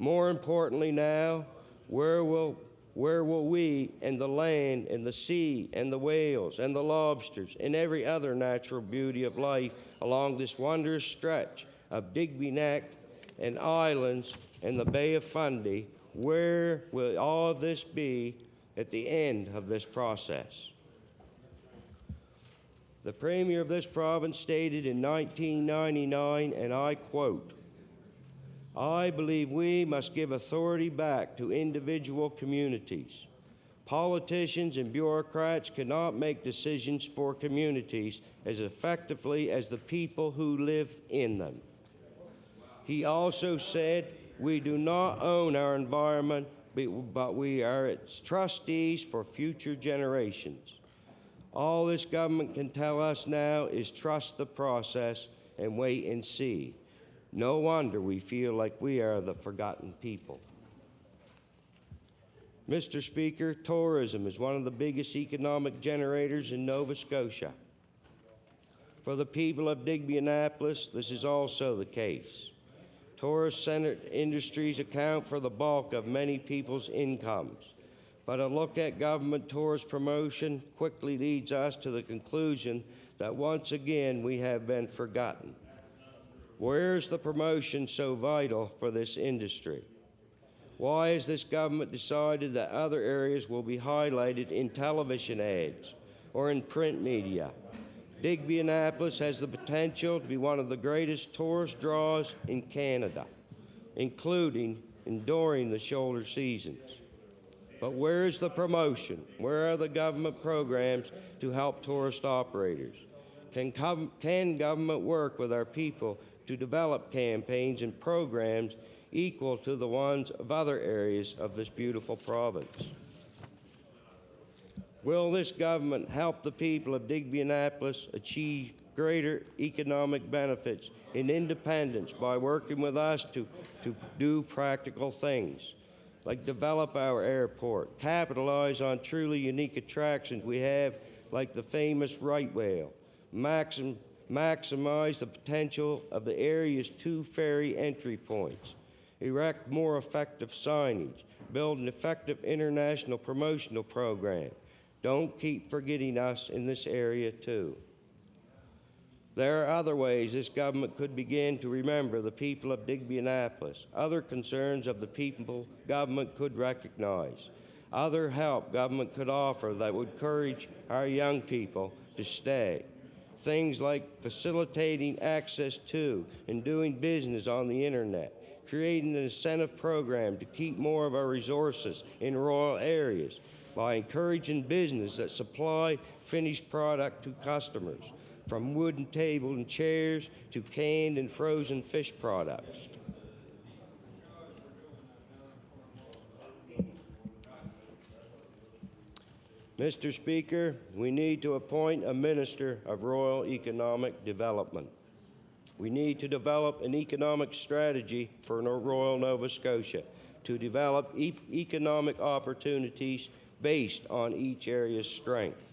More importantly now, where will we and the land and the sea and the whales and the lobsters and every other natural beauty of life along this wondrous stretch of Digby Neck and islands and the Bay of Fundy, where will all of this be at the end of this process? The Premier of this province stated in 1999, and I quote, "I believe we must give authority back to individual communities. Politicians and bureaucrats cannot make decisions for communities as effectively as the people who live in them." He also said, "We do not own our environment, but we are its trustees for future generations." All this government can tell us now is trust the process and wait and see. No wonder we feel like we are the forgotten people. Mr. Speaker, tourism is one of the biggest economic generators in Nova Scotia. For the people of Digby Annapolis, this is also the case. Tourist-centered industries account for the bulk of many people's incomes. But a look at government tourist promotion quickly leads us to the conclusion that once again we have been forgotten. Where is the promotion so vital for this industry? Why has this government decided that other areas will be highlighted in television ads or in print media? Digby Annapolis has the potential to be one of the greatest tourist draws in Canada, including and during the shoulder seasons. But where is the promotion? Where are the government programs to help tourist operators? Can government work with our people to develop campaigns and programs equal to the ones of other areas of this beautiful province? Will this government help the people of Digby Annapolis achieve greater economic benefits and independence by working with us to do practical things, like develop our airport, capitalize on truly unique attractions we have, like the famous right whale, maximize the potential of the area's 2 ferry entry points, erect more effective signage, build an effective international promotional program. Don't keep forgetting us in this area too. There are other ways this government could begin to remember the people of Digby Annapolis, other concerns of the people government could recognize, other help government could offer that would encourage our young people to stay. Things like facilitating access to and doing business on the internet, creating an incentive program to keep more of our resources in rural areas by encouraging business that supply finished product to customers, from wooden table and chairs to canned and frozen fish products. Mr. Speaker, we need to appoint a Minister of Rural Economic Development. We need to develop an economic strategy for rural Nova Scotia to develop economic opportunities based on each area's strength.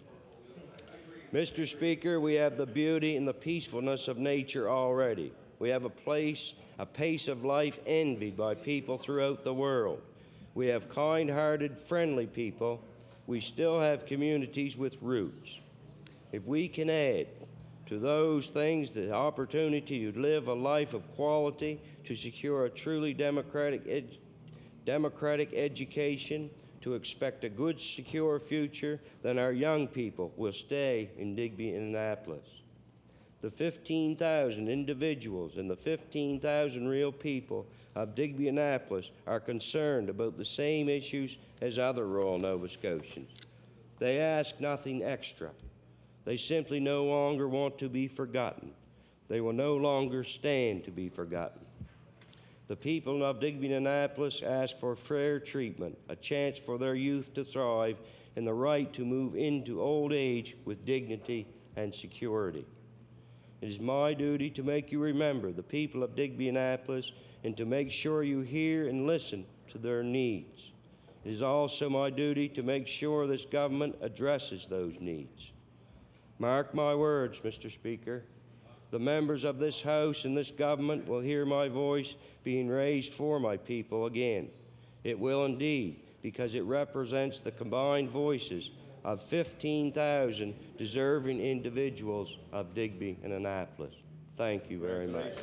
Mr. Speaker, we have the beauty and the peacefulness of nature already. We have a pace of life envied by people throughout the world. We have kind-hearted, friendly people. We still have communities with roots. If we can add to those things the opportunity to live a life of quality, to secure a truly democratic education, to expect a good, secure future, then our young people will stay in Digby and Annapolis. The 15,000 individuals and the 15,000 real people of Digby Annapolis are concerned about the same issues as other rural Nova Scotians. They ask nothing extra. They simply no longer want to be forgotten. They will no longer stand to be forgotten. The people of Digby Annapolis ask for fair treatment, a chance for their youth to thrive, and the right to move into old age with dignity and security. It is my duty to make you remember the people of Digby Annapolis and to make sure you hear and listen to their needs. It is also my duty to make sure this government addresses those needs. Mark my words, Mr. Speaker. The members of this House and this government will hear my voice being raised for my people again. It will indeed, because it represents the combined voices of 15,000 deserving individuals of Digby and Annapolis. Thank you very much.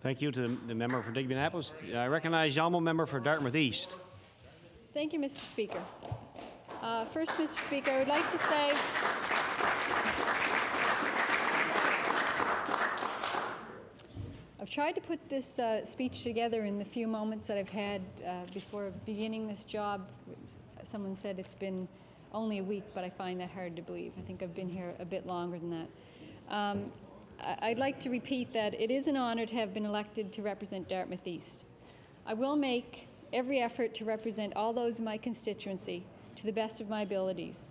Thank you to the member for Digby Annapolis. I recognize the honourable member for Dartmouth East. Thank you, Mr. Speaker. First, Mr. Speaker, I would like to say I've tried to put this speech together in the few moments that I've had before beginning this job. Someone said it's been only a week, but I find that hard to believe. I think I've been here a bit longer than that. I'd like to repeat that it is an honor to have been elected to represent Dartmouth East. I will make every effort to represent all those in my constituency to the best of my abilities.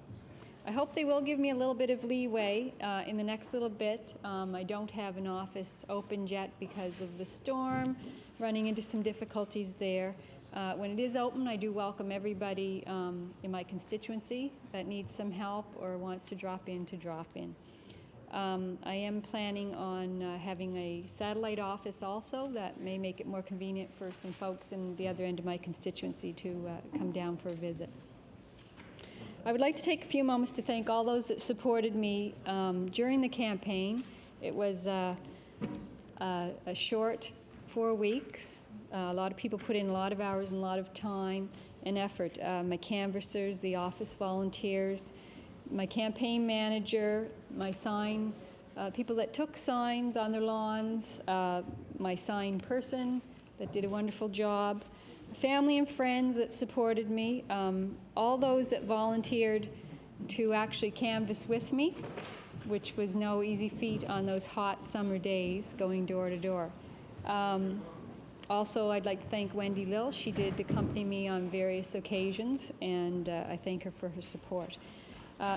I hope they will give me a little bit of leeway in the next little bit. I don't have an office open yet because of the storm, running into some difficulties there. When it is open, I do welcome everybody in my constituency that needs some help or wants to drop in. I am planning on having a satellite office also that may make it more convenient for some folks in the other end of my constituency to come down for a visit. I would like to take a few moments to thank all those that supported me during the campaign. It was a short 4 weeks. A lot of people put in a lot of hours and a lot of time and effort. My canvassers, the office volunteers, my campaign manager, my sign, people that took signs on their lawns, my sign person that did a wonderful job, family and friends that supported me, all those that volunteered to actually canvass with me, which was no easy feat on those hot summer days going door to door. Also, I'd like to thank Wendy Lill. She did accompany me on various occasions, and I thank her for her support.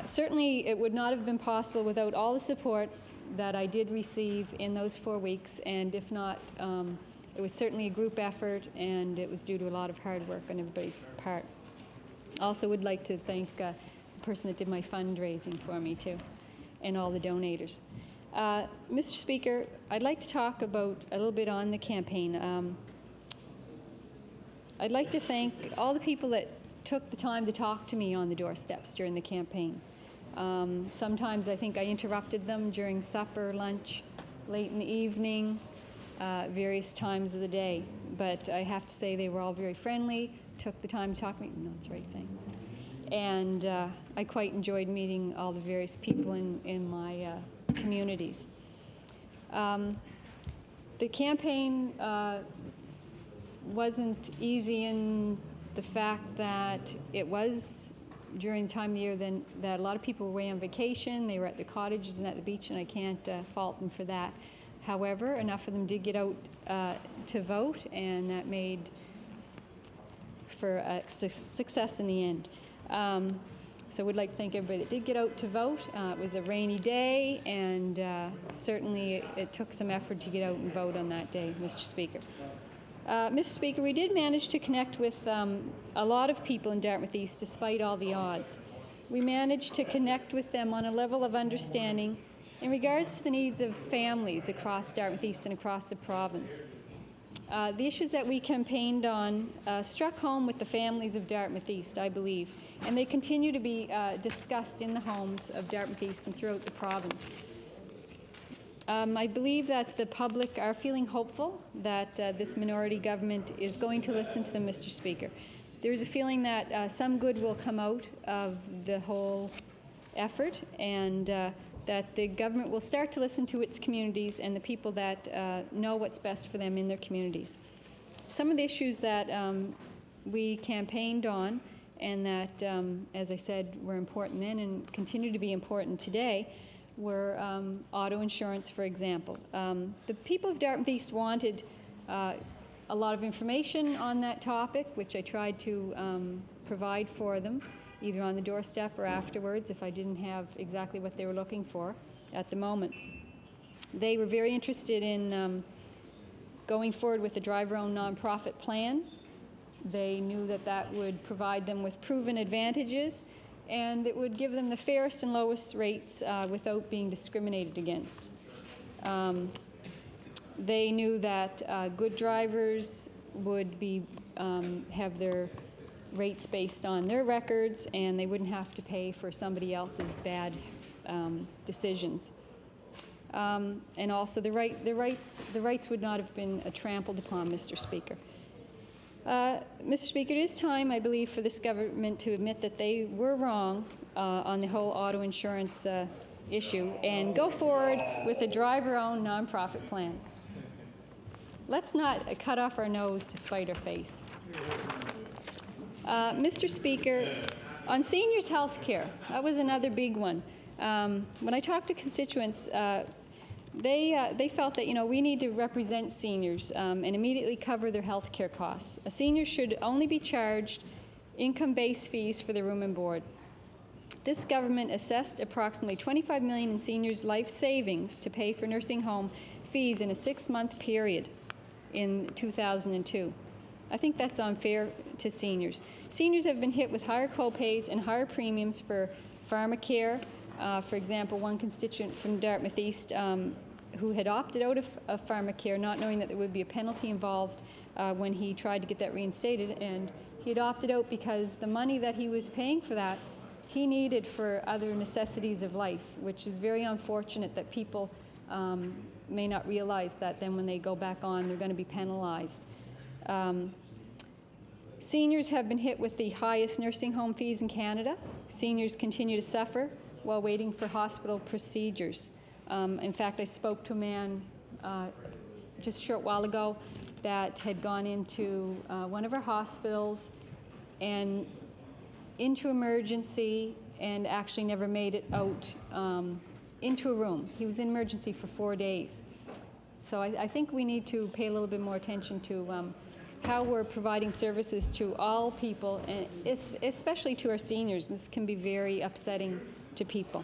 Certainly, it would not have been possible without all the support that I did receive in those 4 weeks, and if not, it was certainly a group effort, and it was due to a lot of hard work on everybody's part. Also would like to thank the person that did my fundraising for me, too, and all the donators. Mr. Speaker, I'd like to talk about a little bit on the campaign. I'd like to thank all the people that took the time to talk to me on the doorsteps during the campaign. Sometimes I think I interrupted them during supper, lunch, late in the evening, various times of the day. But I have to say they were all very friendly, took the time to talk to me. No, it's the right thing. And I quite enjoyed meeting all the various people in my communities. The campaign wasn't easy in the fact that it was during the time of the year then that a lot of people were away on vacation. They were at the cottages and at the beach, and I can't fault them for that. However, enough of them did get out to vote, and that made for a success in the end. So I would like to thank everybody that did get out to vote. It was a rainy day, and certainly it took some effort to get out and vote on that day, Mr. Speaker. Mr. Speaker, we did manage to connect with a lot of people in Dartmouth East despite all the odds. We managed to connect with them on a level of understanding in regards to the needs of families across Dartmouth East and across the province. The issues that we campaigned on struck home with the families of Dartmouth East, I believe, and they continue to be discussed in the homes of Dartmouth East and throughout the province. I believe that the public are feeling hopeful that this minority government is going to listen to them, Mr. Speaker. There's a feeling that some good will come out of the whole effort, and that the government will start to listen to its communities and the people that know what's best for them in their communities. Some of the issues that we campaigned on and that, as I said, were important then and continue to be important today were auto insurance, for example. The people of Dartmouth East wanted a lot of information on that topic, which I tried to provide for them, either on the doorstep or afterwards if I didn't have exactly what they were looking for at the moment. They were very interested in going forward with a driver-owned nonprofit plan. They knew that that would provide them with proven advantages, and it would give them the fairest and lowest rates without being discriminated against. They knew that good drivers would be have their rates based on their records, and they wouldn't have to pay for somebody else's bad decisions. And also the rights would not have been trampled upon, Mr. Speaker. Mr. Speaker, it is time, I believe, for this government to admit that they were wrong on the whole auto insurance issue and go forward with a driver-owned nonprofit plan. Let's not cut off our nose to spite our face. Mr. Speaker, on seniors' health care, that was another big one. When I talked to constituents, they felt that, we need to represent seniors and immediately cover their health care costs. A senior should only be charged income-based fees for their room and board. This government assessed approximately $25 million in seniors' life savings to pay for nursing home fees in a 6-month period in 2002. I think that's unfair to seniors. Seniors have been hit with higher co-pays and higher premiums for pharmacare. For example, one constituent from Dartmouth East who had opted out of pharmacare, not knowing that there would be a penalty involved when he tried to get that reinstated, and he had opted out because the money that he was paying for that he needed for other necessities of life, which is very unfortunate that people may not realize that then when they go back on, they're going to be penalized. Seniors have been hit with the highest nursing home fees in Canada. Seniors continue to suffer while waiting for hospital procedures. In fact, I spoke to a man just a short while ago that had gone into one of our hospitals and into emergency and actually never made it out into a room. He was in emergency for 4 days. So I think we need to pay a little bit more attention to how we're providing services to all people, and especially to our seniors. This can be very upsetting to people.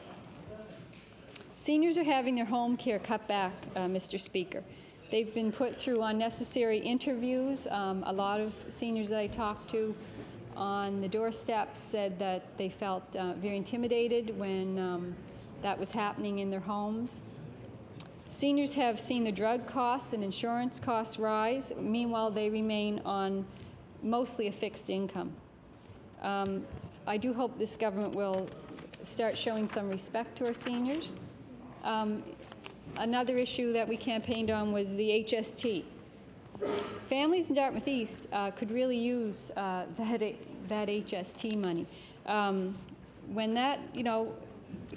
Seniors are having their home care cut back, Mr. Speaker. They've been put through unnecessary interviews. A lot of seniors that I talked to on the doorstep said that they felt very intimidated when that was happening in their homes. Seniors have seen the drug costs and insurance costs rise. Meanwhile, they remain on mostly a fixed income. I do hope this government will start showing some respect to our seniors. Another issue that we campaigned on was the HST. Families in Dartmouth East could really use that HST money. When that,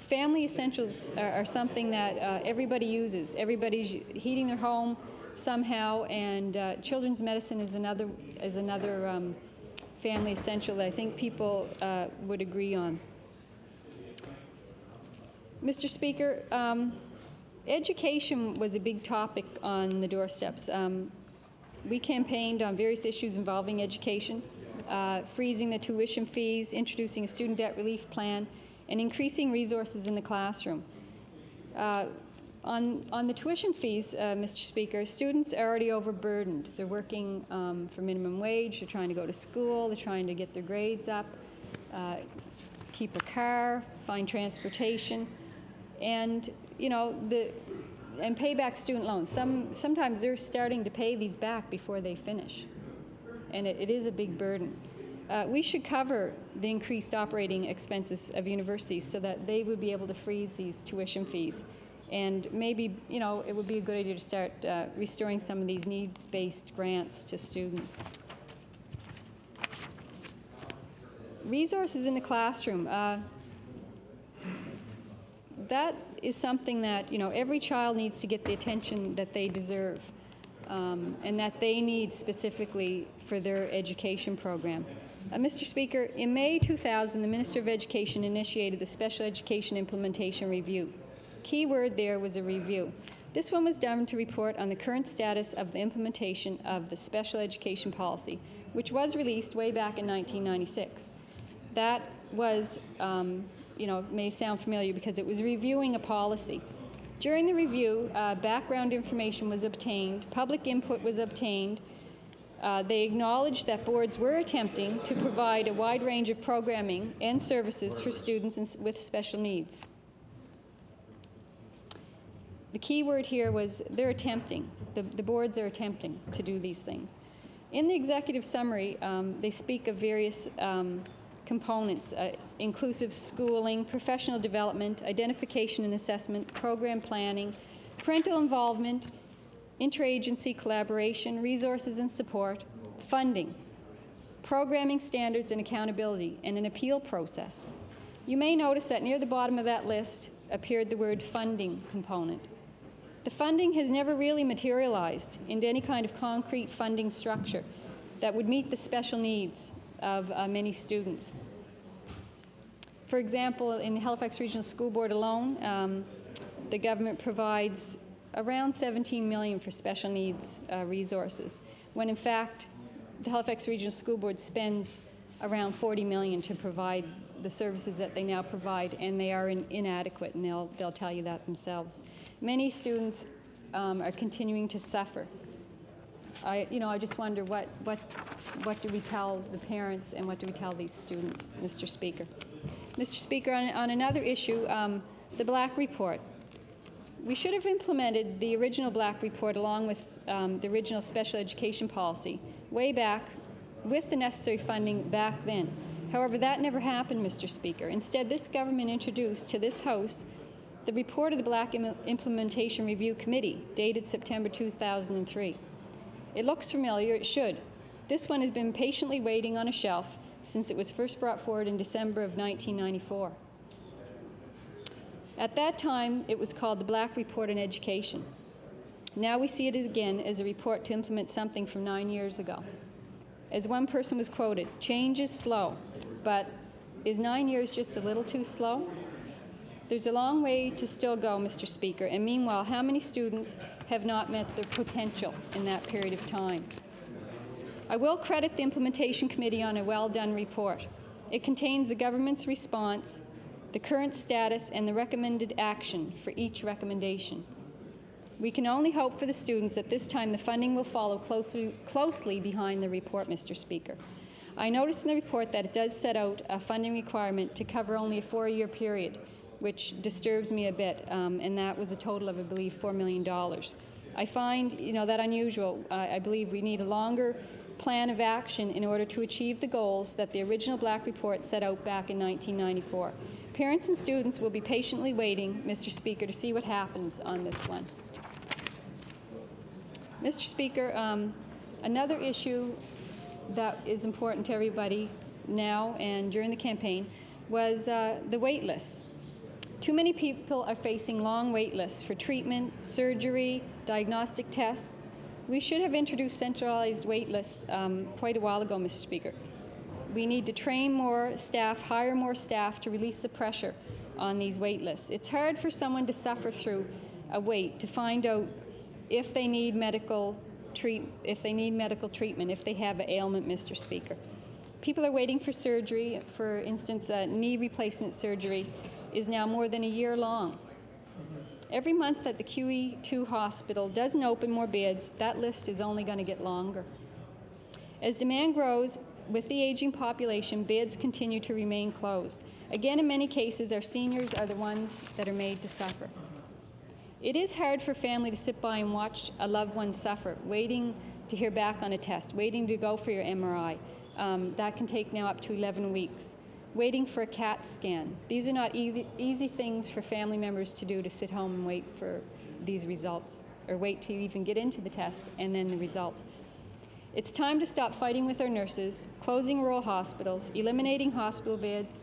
family essentials are something that everybody uses. Everybody's heating their home somehow, and children's medicine is another family essential that I think people would agree on. Mr. Speaker, education was a big topic on the doorsteps. We campaigned on various issues involving education, freezing the tuition fees, introducing a student debt relief plan, and increasing resources in the classroom. On the tuition fees, Mr. Speaker, students are already overburdened. They're working for minimum wage, they're trying to go to school, they're trying to get their grades up, keep a car, find transportation. And, and pay back student loans. Sometimes they're starting to pay these back before they finish, and it is a big burden. We should cover the increased operating expenses of universities so that they would be able to freeze these tuition fees. And maybe, you know, it would be a good idea to start restoring some of these needs-based grants to students. Resources in the classroom. That is something that, you know, every child needs to get the attention that they deserve and that they need specifically for their education program. Mr. Speaker, in May 2000, the Minister of Education initiated the Special Education Implementation Review. Key word there was a review. This one was done to report on the current status of the implementation of the special education policy, which was released way back in 1996. That was, you know, may sound familiar because it was reviewing a policy. During the review, background information was obtained, public input was obtained. They acknowledged that boards were attempting to provide a wide range of programming and services for students with special needs. The key word here was they're attempting. The boards are attempting to do these things. In the executive summary, they speak of various components, inclusive schooling, professional development, identification and assessment, program planning, parental involvement, interagency collaboration, resources and support, funding, programming standards and accountability, and an appeal process. You may notice that near the bottom of that list appeared the word funding component. The funding has never really materialized into any kind of concrete funding structure that would meet the special needs of many students. For example, in the Halifax Regional School Board alone, the government provides around $17 million for special needs resources, when in fact the Halifax Regional School Board spends around $40 million to provide the services that they now provide, and they are inadequate, and they'll tell you that themselves. Many students are continuing to suffer. I just wonder what do we tell the parents and what do we tell these students, Mr. Speaker? Mr. Speaker, on another issue, the Black Report. We should have implemented the original Black Report along with the original special education policy way back with the necessary funding back then. However, that never happened, Mr. Speaker. Instead, this government introduced to this House the report of the Black Implementation Review Committee, dated September 2003. It looks familiar, it should. This one has been patiently waiting on a shelf since it was first brought forward in December of 1994. At that time, it was called the Black Report on Education. Now we see it again as a report to implement something from 9 years ago. As one person was quoted, change is slow, but is 9 years just a little too slow? There's a long way to still go, Mr. Speaker, and meanwhile, how many students have not met their potential in that period of time? I will credit the Implementation Committee on a well-done report. It contains the government's response, the current status, and the recommended action for each recommendation. We can only hope for the students that this time the funding will follow closely behind the report, Mr. Speaker. I noticed in the report that it does set out a funding requirement to cover only a 4-year period, which disturbs me a bit, and that was a total of, I believe, $4 million. I find, that unusual. I believe we need a longer plan of action in order to achieve the goals that the original Black Report set out back in 1994. Parents and students will be patiently waiting, Mr. Speaker, to see what happens on this one. Mr. Speaker, another issue that is important to everybody now and during the campaign was the wait lists. Too many people are facing long wait lists for treatment, surgery, diagnostic tests. We should have introduced centralized wait lists quite a while ago, Mr. Speaker. We need to train more staff, hire more staff to release the pressure on these wait lists. It's hard for someone to suffer through a wait to find out if they need medical treatment, if they have an ailment, Mr. Speaker. People are waiting for surgery. For instance, knee replacement surgery is now more than a year long. Every month that the QE2 hospital doesn't open more beds, that list is only going to get longer. As demand grows, with the aging population, beds continue to remain closed. Again, in many cases, our seniors are the ones that are made to suffer. It is hard for a family to sit by and watch a loved one suffer, waiting to hear back on a test, waiting to go for your MRI. That can take now up to 11 weeks. Waiting for a CAT scan. These are not easy things for family members to do, to sit home and wait for these results, or wait to even get into the test and then the result. It's time to stop fighting with our nurses, closing rural hospitals, eliminating hospital beds.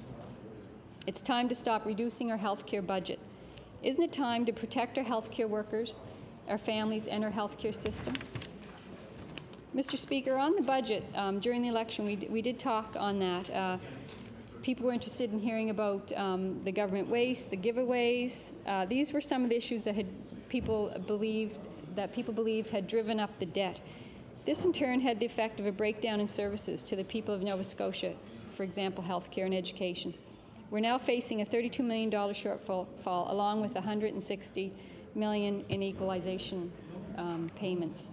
It's time to stop reducing our healthcare budget. Isn't it time to protect our healthcare workers, our families, and our healthcare system? Mr. Speaker, on the budget, during the election, we did talk on that. People were interested in hearing about the government waste, the giveaways. These were some of the issues that people believed had driven up the debt. This in turn had the effect of a breakdown in services to the people of Nova Scotia, for example, healthcare and education. We're now facing a $32 million shortfall, along with $160 million in equalization payments.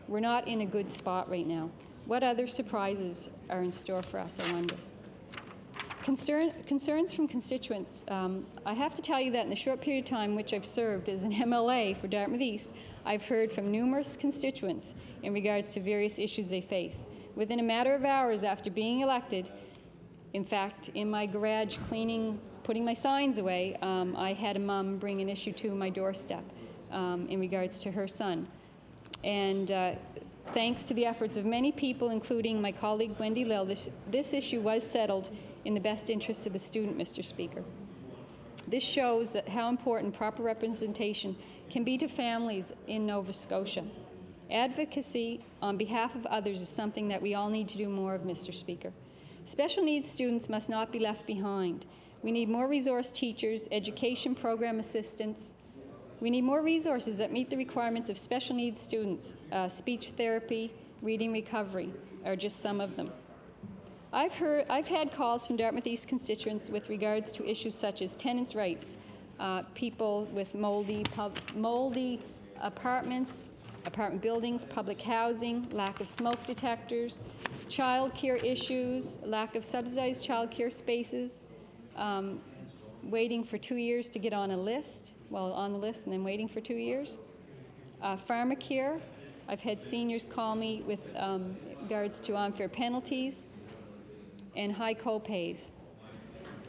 We're not in a good spot right now. What other surprises are in store for us, I wonder? Concerns from constituents. I have to tell you that in the short period of time which I've served as an MLA for Dartmouth East, I've heard from numerous constituents in regards to various issues they face. Within a matter of hours after being elected, in fact, in my garage cleaning, putting my signs away, I had a mom bring an issue to my doorstep in regards to her son. And thanks to the efforts of many people, including my colleague Wendy Lill, this issue was settled in the best interest of the student, Mr. Speaker. This shows that how important proper representation can be to families in Nova Scotia. Advocacy on behalf of others is something that we all need to do more of, Mr. Speaker. Special needs students must not be left behind. We need more resource teachers, education program assistants. We need more resources that meet the requirements of special needs students. Speech therapy, reading recovery are just some of them. I've had calls from Dartmouth East constituents with regards to issues such as tenants' rights, people with moldy apartments, apartment buildings, public housing, lack of smoke detectors, child care issues, lack of subsidized child care spaces, waiting for 2 years to get on a list, on the list and then waiting for 2 years. Pharmacare, I've had seniors call me with regards to unfair penalties and high co-pays.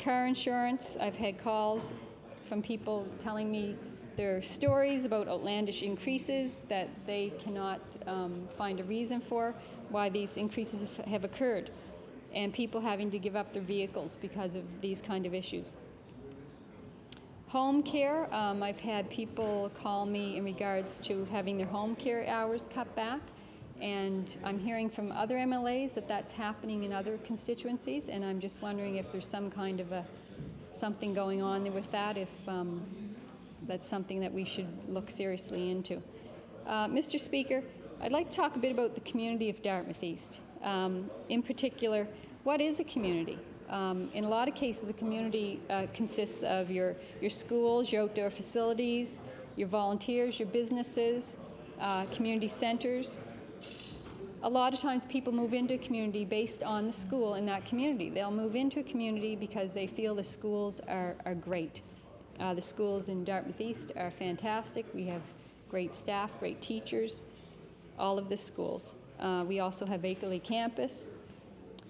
Car insurance, I've had calls from people telling me their stories about outlandish increases that they cannot find a reason for why these increases have occurred, and people having to give up their vehicles because of these kind of issues. Home care, I've had people call me in regards to having their home care hours cut back, and I'm hearing from other MLAs that that's happening in other constituencies, and I'm just wondering if there's some kind of something going on there with that, if that's something that we should look seriously into. Mr. Speaker, I'd like to talk a bit about the community of Dartmouth East. In particular, what is a community? In a lot of cases, a community consists of your schools, your outdoor facilities, your volunteers, your businesses, community centers. A lot of times people move into a community based on the school in that community. They'll move into a community because they feel the schools are great. The schools in Dartmouth East are fantastic. We have great staff, great teachers, all of the schools. We also have Akerley campus.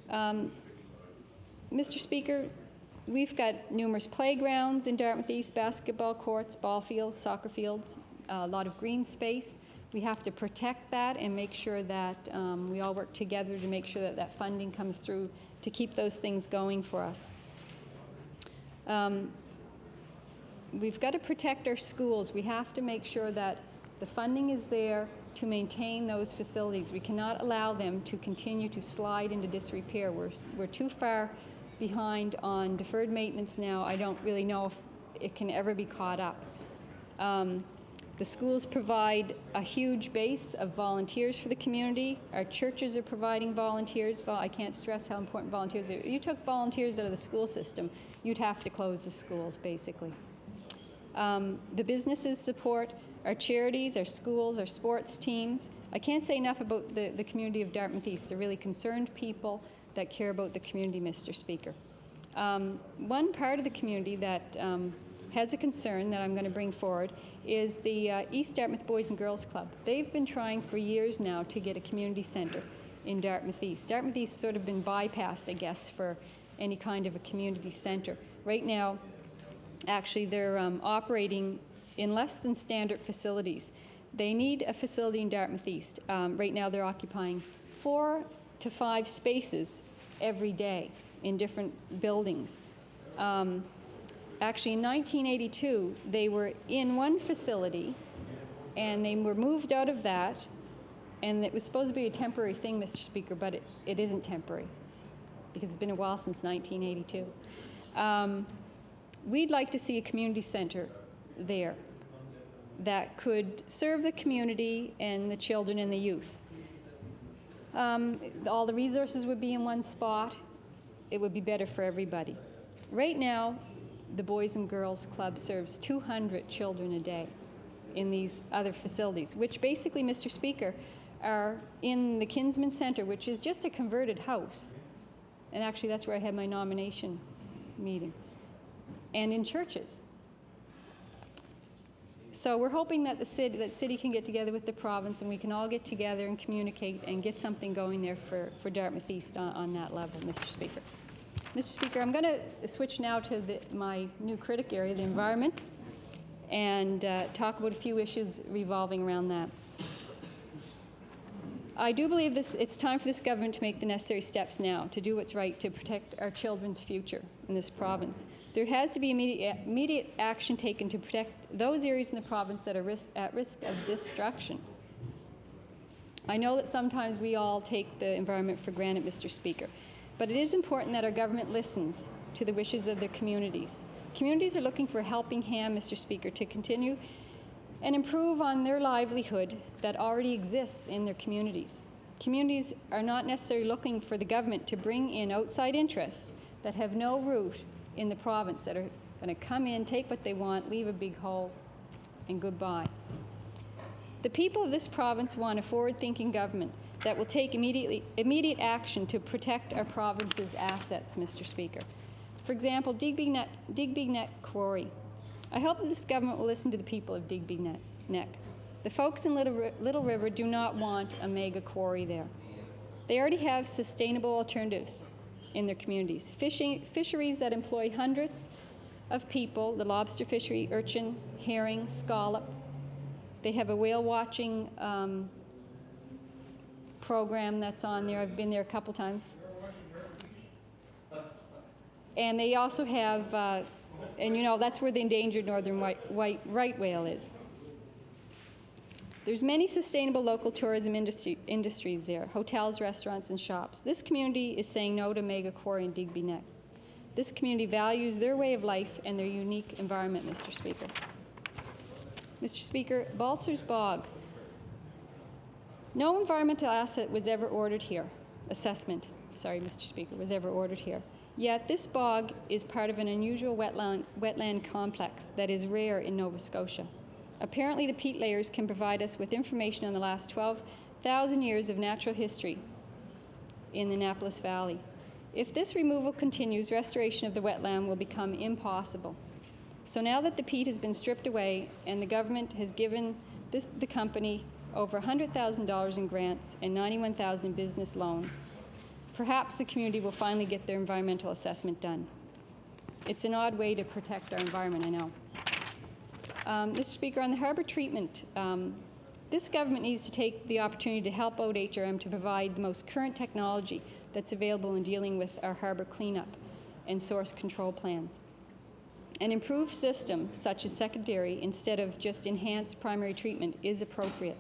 Mr. Speaker, we've got numerous playgrounds in Dartmouth East, basketball courts, ball fields, soccer fields, a lot of green space. We have to protect that and make sure that we all work together to make sure that that funding comes through to keep those things going for us. We've got to protect our schools. We have to make sure that the funding is there to maintain those facilities. We cannot allow them to continue to slide into disrepair. We're too far behind on deferred maintenance now. I don't really know if it can ever be caught up. The schools provide a huge base of volunteers for the community. Our churches are providing volunteers. Well, I can't stress how important volunteers are. If you took volunteers out of the school system, you'd have to close the schools, basically. The businesses support our charities, our schools, our sports teams. I can't say enough about the community of Dartmouth East. They're really concerned people that care about the community, Mr. Speaker. One part of the community that has a concern that I'm going to bring forward is the East Dartmouth Boys and Girls Club. They've been trying for years now to get a community center in Dartmouth East. Dartmouth East sort of been bypassed, I guess, for any kind of a community center. Right now, actually, they're operating in less than standard facilities. They need a facility in Dartmouth East. Right now, they're occupying 4 to 5 spaces every day in different buildings. Actually, in 1982, they were in one facility, and they were moved out of that, and it was supposed to be a temporary thing, Mr. Speaker, but it isn't temporary, because it's been a while since 1982. We'd like to see a community center there that could serve the community and the children and the youth. All the resources would be in one spot. It would be better for everybody. Right now, the Boys and Girls Club serves 200 children a day in these other facilities, which basically, Mr. Speaker, are in the Kinsman Center, which is just a converted house. And actually, that's where I had my nomination meeting. And in churches. So we're hoping that the city can get together with the province, and we can all get together and communicate and get something going there for Dartmouth East on that level, Mr. Speaker. Mr. Speaker, I'm going to switch now to my new critic area, the environment, and talk about a few issues revolving around that. I do believe it's time for this government to make the necessary steps now to do what's right to protect our children's future in this province. There has to be immediate action taken to protect those areas in the province that are at risk of destruction. I know that sometimes we all take the environment for granted, Mr. Speaker, but it is important that our government listens to the wishes of their communities. Communities are looking for a helping hand, Mr. Speaker, to continue and improve on their livelihood that already exists in their communities. Communities are not necessarily looking for the government to bring in outside interests that have no root in the province, that are going to come in, take what they want, leave a big hole, and goodbye. The people of this province want a forward-thinking government that will take immediate action to protect our province's assets, Mr. Speaker. For example, Digby Neck Quarry. I hope that this government will listen to the people of Digby Neck. The folks in Little River do not want a mega quarry there. They already have sustainable alternatives in their communities. Fisheries that employ hundreds of people, the lobster fishery, urchin, herring, scallop. They have a whale watching program that's on there. I've been there a couple times. And they also have, and you know, that's where the endangered northern white right whale is. There's many sustainable local tourism industries there, hotels, restaurants, and shops. This community is saying no to mega quarry in Digby Neck. This community values their way of life and their unique environment, Mr. Speaker. Mr. Speaker, Baltzer's Bog. No environmental asset was ever ordered here. Assessment, sorry, Mr. Speaker, was ever ordered here. Yet this bog is part of an unusual wetland complex that is rare in Nova Scotia. Apparently, the peat layers can provide us with information on the last 12,000 years of natural history in the Annapolis Valley. If this removal continues, restoration of the wetland will become impossible. So now that the peat has been stripped away and the government has given the company over $100,000 in grants and $91,000 in business loans, perhaps the community will finally get their environmental assessment done. It's an odd way to protect our environment, I know. Mr. Speaker, on the harbour treatment, this government needs to take the opportunity to help out HRM to provide the most current technology that's available in dealing with our harbour cleanup and source control plans. An improved system, such as secondary instead of just enhanced primary treatment, is appropriate.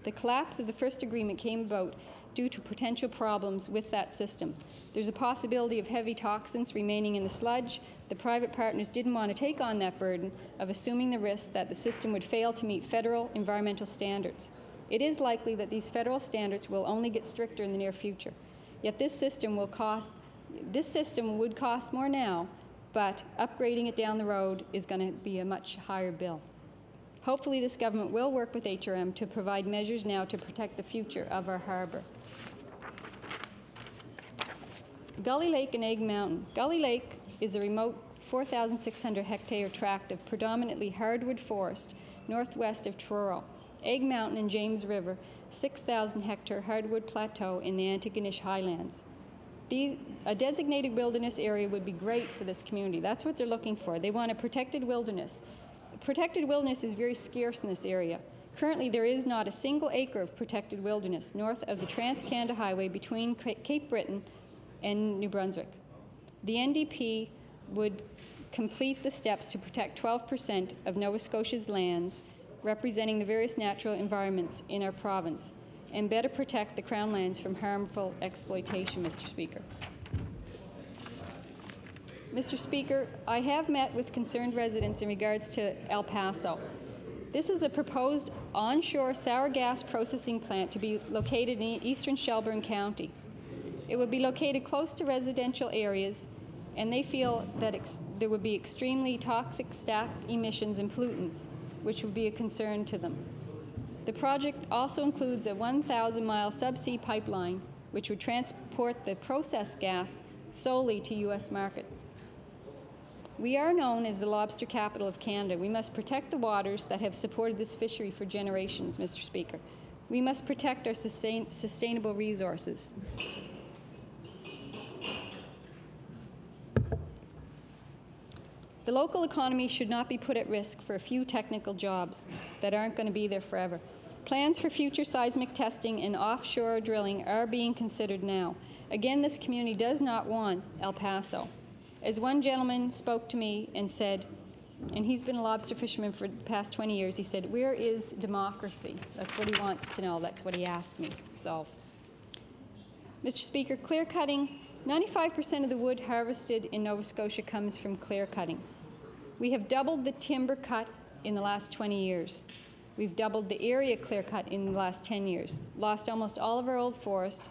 The collapse of the first agreement came about due to potential problems with that system. There's a possibility of heavy toxins remaining in the sludge. The private partners didn't want to take on that burden of assuming the risk that the system would fail to meet federal environmental standards. It is likely that these federal standards will only get stricter in the near future. Yet this system would cost more now, but upgrading it down the road is going to be a much higher bill. Hopefully this government will work with HRM to provide measures now to protect the future of our harbour. Gully Lake and Egg Mountain. Gully Lake is a remote 4,600 hectare tract of predominantly hardwood forest northwest of Truro, Egg Mountain and James River, 6,000-hectare hardwood plateau in the Antigonish Highlands. A designated wilderness area would be great for this community. That's what they're looking for. They want a protected wilderness. Protected wilderness is very scarce in this area. Currently, there is not a single acre of protected wilderness north of the Trans-Canada Highway between Cape Breton and New Brunswick. The NDP would complete the steps to protect 12% of Nova Scotia's lands, representing the various natural environments in our province, and better protect the Crown lands from harmful exploitation, Mr. Speaker. Mr. Speaker, I have met with concerned residents in regards to El Paso. This is a proposed onshore sour gas processing plant to be located in eastern Shelburne County. It would be located close to residential areas, and they feel that there would be extremely toxic stack emissions and pollutants, which would be a concern to them. The project also includes a 1,000-mile subsea pipeline, which would transport the processed gas solely to U.S. markets. We are known as the lobster capital of Canada. We must protect the waters that have supported this fishery for generations, Mr. Speaker. We must protect our sustainable resources. The local economy should not be put at risk for a few technical jobs that aren't going to be there forever. Plans for future seismic testing and offshore drilling are being considered now. Again, this community does not want El Paso. As one gentleman spoke to me and said, and he's been a lobster fisherman for the past 20 years, he said, "Where is democracy?" That's what he wants to know. That's what he asked me. So, Mr. Speaker, clear cutting, 95% of the wood harvested in Nova Scotia comes from clear cutting. We have doubled the timber cut in the last 20 years. We've doubled the area clear cut in the last 10 years, lost almost all of our old forest,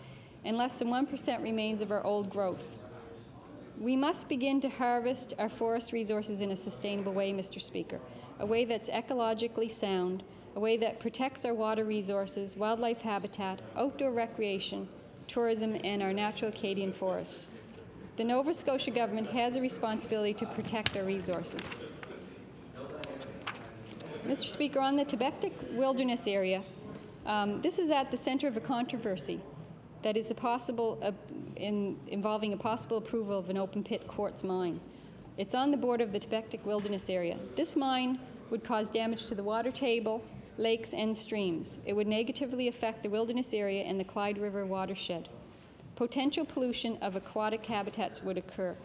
and less than 1% remains of our old growth. We must begin to harvest our forest resources in a sustainable way, Mr. Speaker, a way that's ecologically sound, a way that protects our water resources, wildlife habitat, outdoor recreation, tourism, and our natural Acadian forest. The Nova Scotia government has a responsibility to protect our resources. Mr. Speaker, on the Tibectic Wilderness area, this is at the center of a controversy that is involving a possible approval of an open-pit quartz mine. It's on the border of the Tibectic Wilderness area. This mine would cause damage to the water table, lakes, and streams. It would negatively affect the wilderness area and the Clyde River watershed. Potential pollution of aquatic habitats would occur.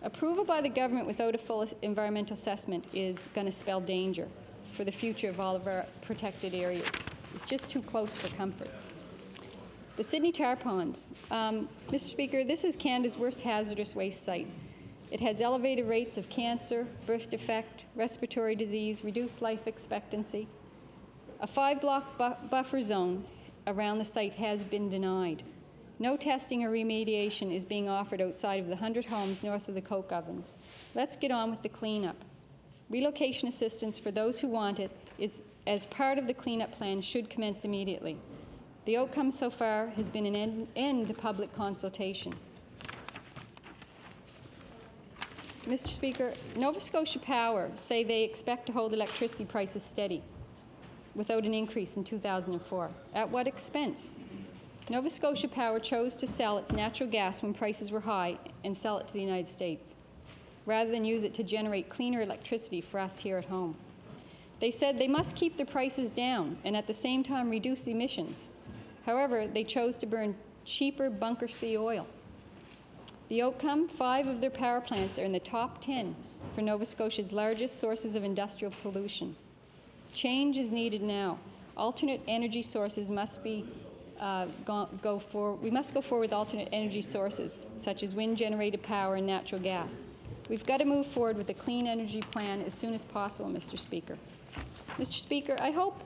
Approval by the government without a full environmental assessment is going to spell danger for the future of all of our protected areas. It's just too close for comfort. The Sydney Tar Ponds. Mr. Speaker, this is Canada's worst hazardous waste site. It has elevated rates of cancer, birth defect, respiratory disease, reduced life expectancy. A 5-block buffer zone around the site has been denied. No testing or remediation is being offered outside of the 100 homes north of the coke ovens. Let's get on with the cleanup. Relocation assistance for those who want it is, as part of the cleanup plan, should commence immediately. The outcome so far has been an end to public consultation. Mr. Speaker, Nova Scotia Power say they expect to hold electricity prices steady without an increase in 2004. At what expense? Nova Scotia Power chose to sell its natural gas when prices were high and sell it to the United States, rather than use it to generate cleaner electricity for us here at home. They said they must keep the prices down and at the same time reduce emissions. However, they chose to burn cheaper bunker C oil. The outcome, 5 of their power plants are in the top 10 for Nova Scotia's largest sources of industrial pollution. Change is needed now. Alternate energy sources must be we must go forward with alternate energy sources, such as wind-generated power and natural gas. We've got to move forward with a clean energy plan as soon as possible, Mr. Speaker. Mr. Speaker, I hope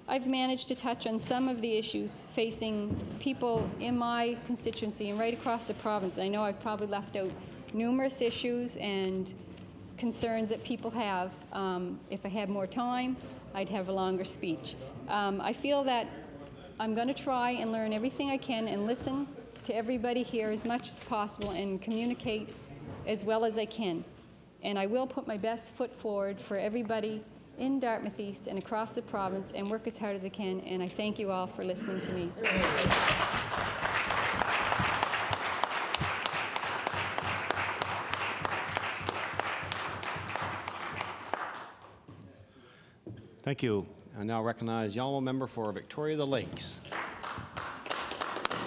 I've managed to touch on some of the issues facing people in my constituency and right across the province. I know I've probably left out numerous issues and concerns that people have. If I had more time, I'd have a longer speech. I feel that I'm going to try and learn everything I can and listen to everybody here as much as possible and communicate as well as I can. And I will put my best foot forward for everybody in Dartmouth East and across the province and work as hard as I can, and I thank you all for listening to me. Thank you. I now recognize the honourable member for Victoria the Lakes.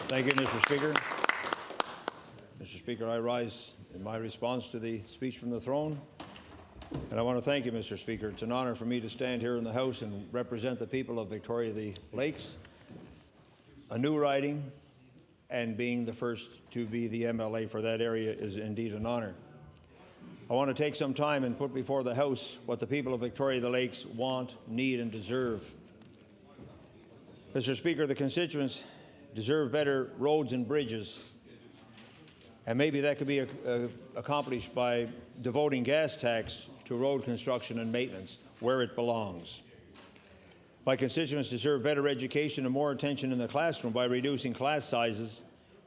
Thank you, Mr. Speaker. Mr. Speaker, I rise in my response to the speech from the throne. And I want to thank you, Mr. Speaker. It's an honor for me to stand here in the House and represent the people of Victoria the Lakes, a new riding, and being the first to be the MLA for that area is indeed an honor. I want to take some time and put before the House what the people of Victoria the Lakes want, need, and deserve. Mr. Speaker, the constituents deserve better roads and bridges, and maybe that could be accomplished by devoting gas tax to road construction and maintenance where it belongs. My constituents deserve better education and more attention in the classroom by reducing class sizes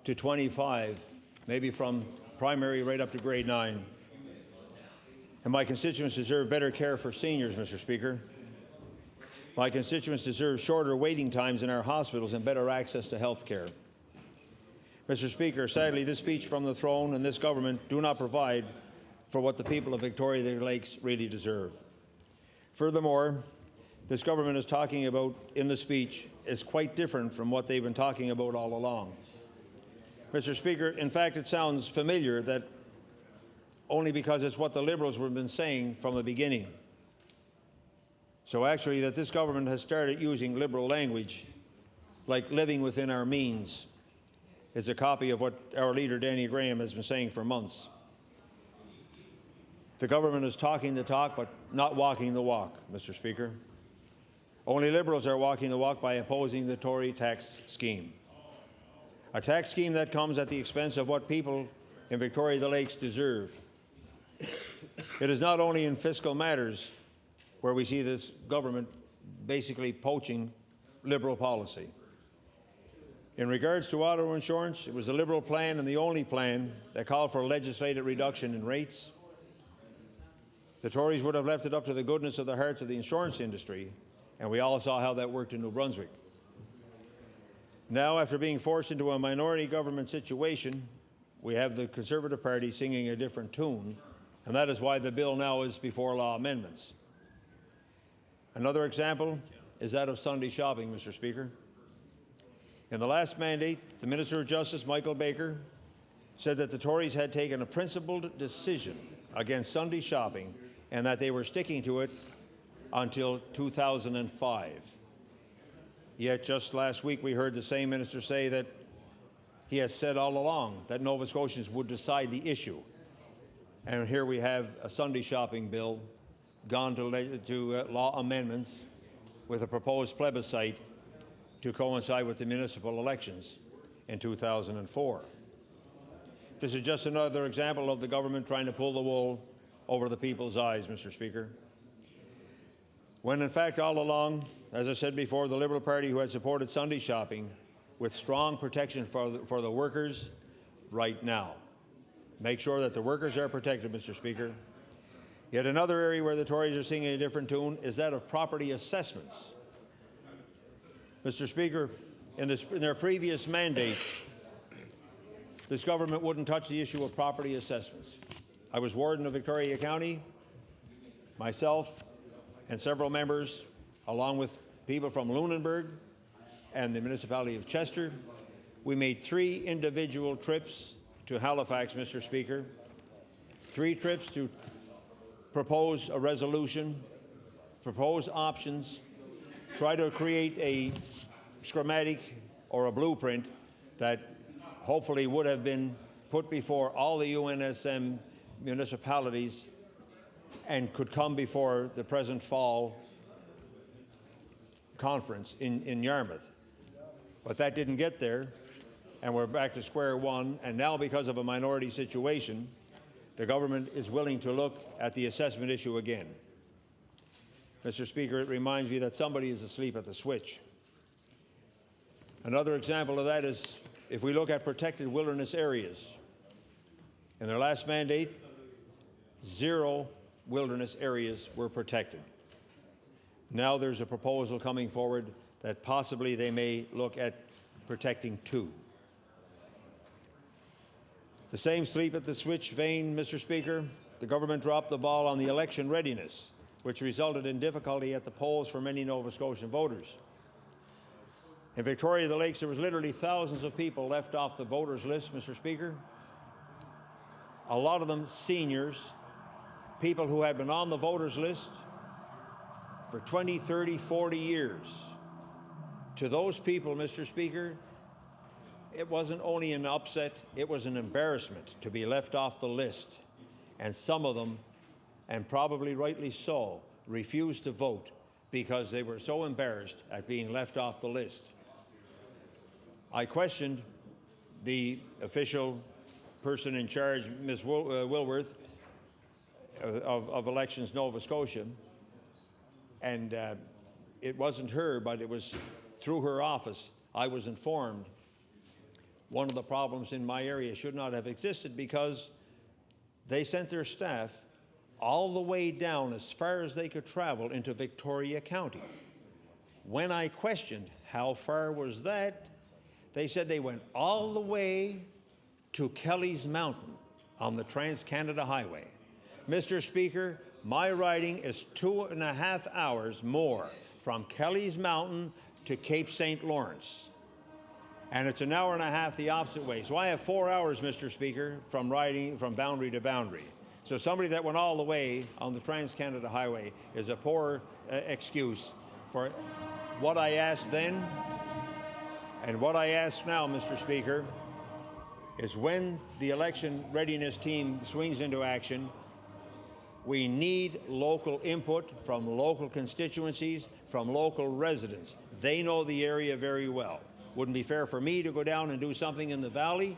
to 25, maybe from primary right up to grade 9. And my constituents deserve better care for seniors, Mr. Speaker. My constituents deserve shorter waiting times in our hospitals and better access to health care. Mr. Speaker, sadly, this speech from the throne and this government do not provide for what the people of Victoria the Lakes really deserve. Furthermore, this government is talking about in the speech is quite different from what they've been talking about all along. Mr. Speaker, in fact, it sounds familiar that only because it's what the Liberals have been saying from the beginning. So actually that this government has started using Liberal language like living within our means is a copy of what our leader Danny Graham has been saying for months. The government is talking the talk but not walking the walk, Mr. Speaker. Only Liberals are walking the walk by opposing the Tory tax scheme. A tax scheme that comes at the expense of what people in Victoria the Lakes deserve. It is not only in fiscal matters where we see this government basically poaching Liberal policy. In regards to auto insurance, it was the Liberal plan and the only plan that called for a legislated reduction in rates. The Tories would have left it up to the goodness of the hearts of the insurance industry, and we all saw how that worked in New Brunswick. Now, after being forced into a minority government situation, we have the Conservative Party singing a different tune, and that is why the bill now is before law amendments. Another example is that of Sunday shopping, Mr. Speaker. In the last mandate, the Minister of Justice, Michael Baker, said that the Tories had taken a principled decision against Sunday shopping and that they were sticking to it until 2005. Yet just last week we heard the same minister say that he has said all along that Nova Scotians would decide the issue. And here we have a Sunday shopping bill gone to law amendments with a proposed plebiscite to coincide with the municipal elections in 2004. This is just another example of the government trying to pull the wool over the people's eyes, Mr. Speaker. When in fact all along, as I said before, the Liberal Party who had supported Sunday shopping with strong protection for the workers right now. Make sure that the workers are protected, Mr. Speaker. Yet another area where the Tories are singing a different tune is that of property assessments. Mr. Speaker, in their previous mandate, this government wouldn't touch the issue of property assessments. I was warden of Victoria County. Myself and several members, along with people from Lunenburg and the municipality of Chester, we made 3 individual trips to Halifax, Mr. Speaker, 3 trips to propose a resolution, propose options, try to create a schematic or a blueprint that hopefully would have been put before all the UNSM municipalities and could come before the present fall conference in Yarmouth. But that didn't get there, and we're back to square one, and now because of a minority situation, the government is willing to look at the assessment issue again. Mr. Speaker, it reminds me that somebody is asleep at the switch. Another example of that is if we look at protected wilderness areas. In their last mandate, 0 wilderness areas were protected. Now there's a proposal coming forward that possibly they may look at protecting 2. The same sleep at the switch vein, Mr. Speaker, the government dropped the ball on the election readiness, which resulted in difficulty at the polls for many Nova Scotian voters. In Victoria, the Lakes, there was literally thousands of people left off the voters list, Mr. Speaker. A lot of them seniors, people who had been on the voters list for 20, 30, 40 years. To those people, Mr. Speaker, it wasn't only an upset, it was an embarrassment to be left off the list. And some of them, and probably rightly so, refused to vote because they were so embarrassed at being left off the list. I questioned the official person in charge, Ms. Wilworth, of Elections Nova Scotia, and it wasn't her, but it was through her office. I was informed one of the problems in my area should not have existed because they sent their staff all the way down as far as they could travel into Victoria County. When I questioned how far was that, they said they went all the way to Kelly's Mountain on the Trans-Canada Highway. Mr. Speaker, my riding is 2.5 hours more from Kelly's Mountain to Cape St. Lawrence. And it's 1.5 hours the opposite way. So I have 4 hours, Mr. Speaker, from riding from boundary to boundary. So somebody that went all the way on the Trans-Canada Highway is a poor excuse for what I asked then and what I ask now, Mr. Speaker, is when the election readiness team swings into action, we need local input from local constituencies, from local residents. They know the area very well. Wouldn't be fair for me to go down and do something in the valley.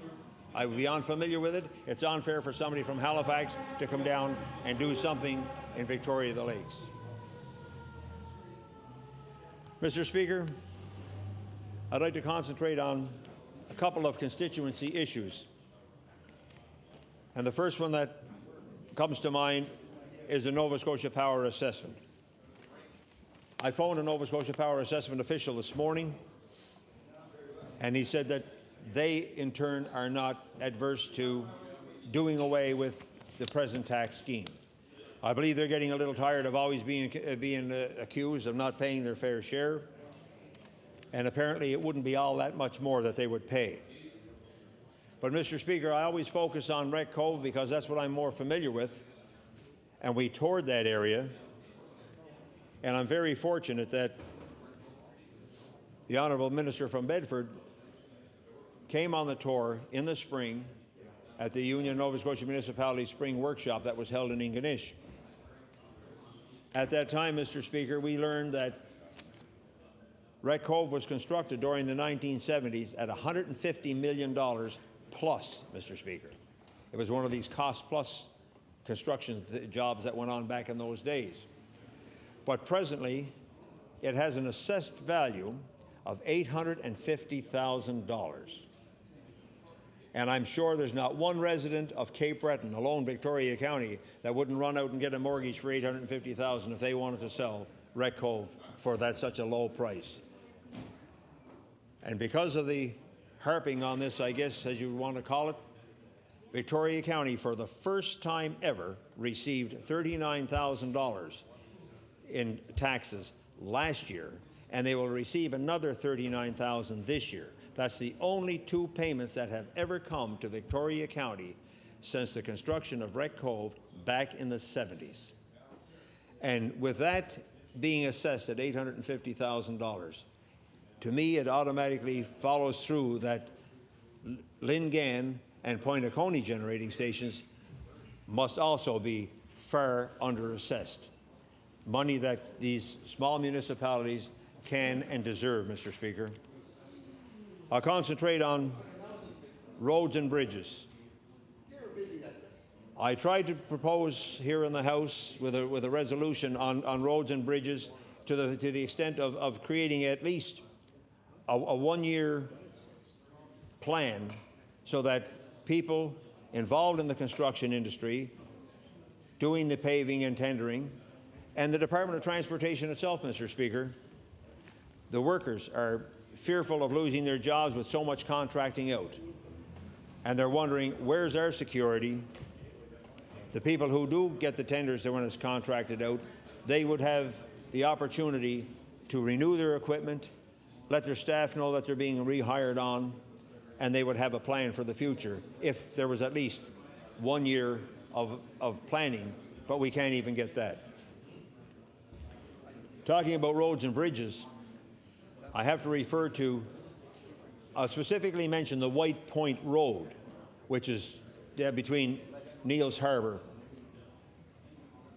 I would be unfamiliar with it. It's unfair for somebody from Halifax to come down and do something in Victoria the Lakes. Mr. Speaker, I'd like to concentrate on a couple of constituency issues. And the first one that comes to mind is the Nova Scotia Power Assessment. I phoned a Nova Scotia Power Assessment official this morning, and he said that they, in turn, are not adverse to doing away with the present tax scheme. I believe they're getting a little tired of always being accused of not paying their fair share, and apparently it wouldn't be all that much more that they would pay. But, Mr. Speaker, I always focus on Wreck Cove because that's what I'm more familiar with, and we toured that area, and I'm very fortunate that the Honourable Minister from Bedford came on the tour in the spring at the Union Nova Scotia Municipality Spring Workshop that was held in Ingonish. At that time, Mr. Speaker, we learned that Wreck Cove was constructed during the 1970s at $150 million plus, Mr. Speaker. It was one of these cost-plus construction jobs that went on back in those days. But presently, it has an assessed value of $850,000. And I'm sure there's not one resident of Cape Breton, alone Victoria County, that wouldn't run out and get a mortgage for $850,000 if they wanted to sell Wreck Cove for such a low price. And because of the harping on this, I guess, as you want to call it, Victoria County, for the first time ever, received $39,000 in taxes last year, and they will receive another $39,000 this year. That's the only 2 payments that have ever come to Victoria County since the construction of Wreck Cove back in the 70s. And with that being assessed at $850,000, to me it automatically follows through that Lingan and Pointe-a-Coney generating stations must also be far underassessed. Money that these small municipalities can and deserve, Mr. Speaker. I'll concentrate on roads and bridges. I tried to propose here in the House with a resolution on roads and bridges to the extent of creating at least a 1-year plan so that people involved in the construction industry, doing the paving and tendering, And the Department of Transportation itself, Mr. Speaker, the workers are fearful of losing their jobs with so much contracting out. And they're wondering, where's our security? The people who do get the tenders when it's contracted out, they would have the opportunity to renew their equipment, let their staff know that they're being rehired on, and they would have a plan for the future if there was at least 1 year of planning, but we can't even get that. Talking about roads and bridges, I have to refer to, specifically mention the White Point Road, which is between Neils Harbor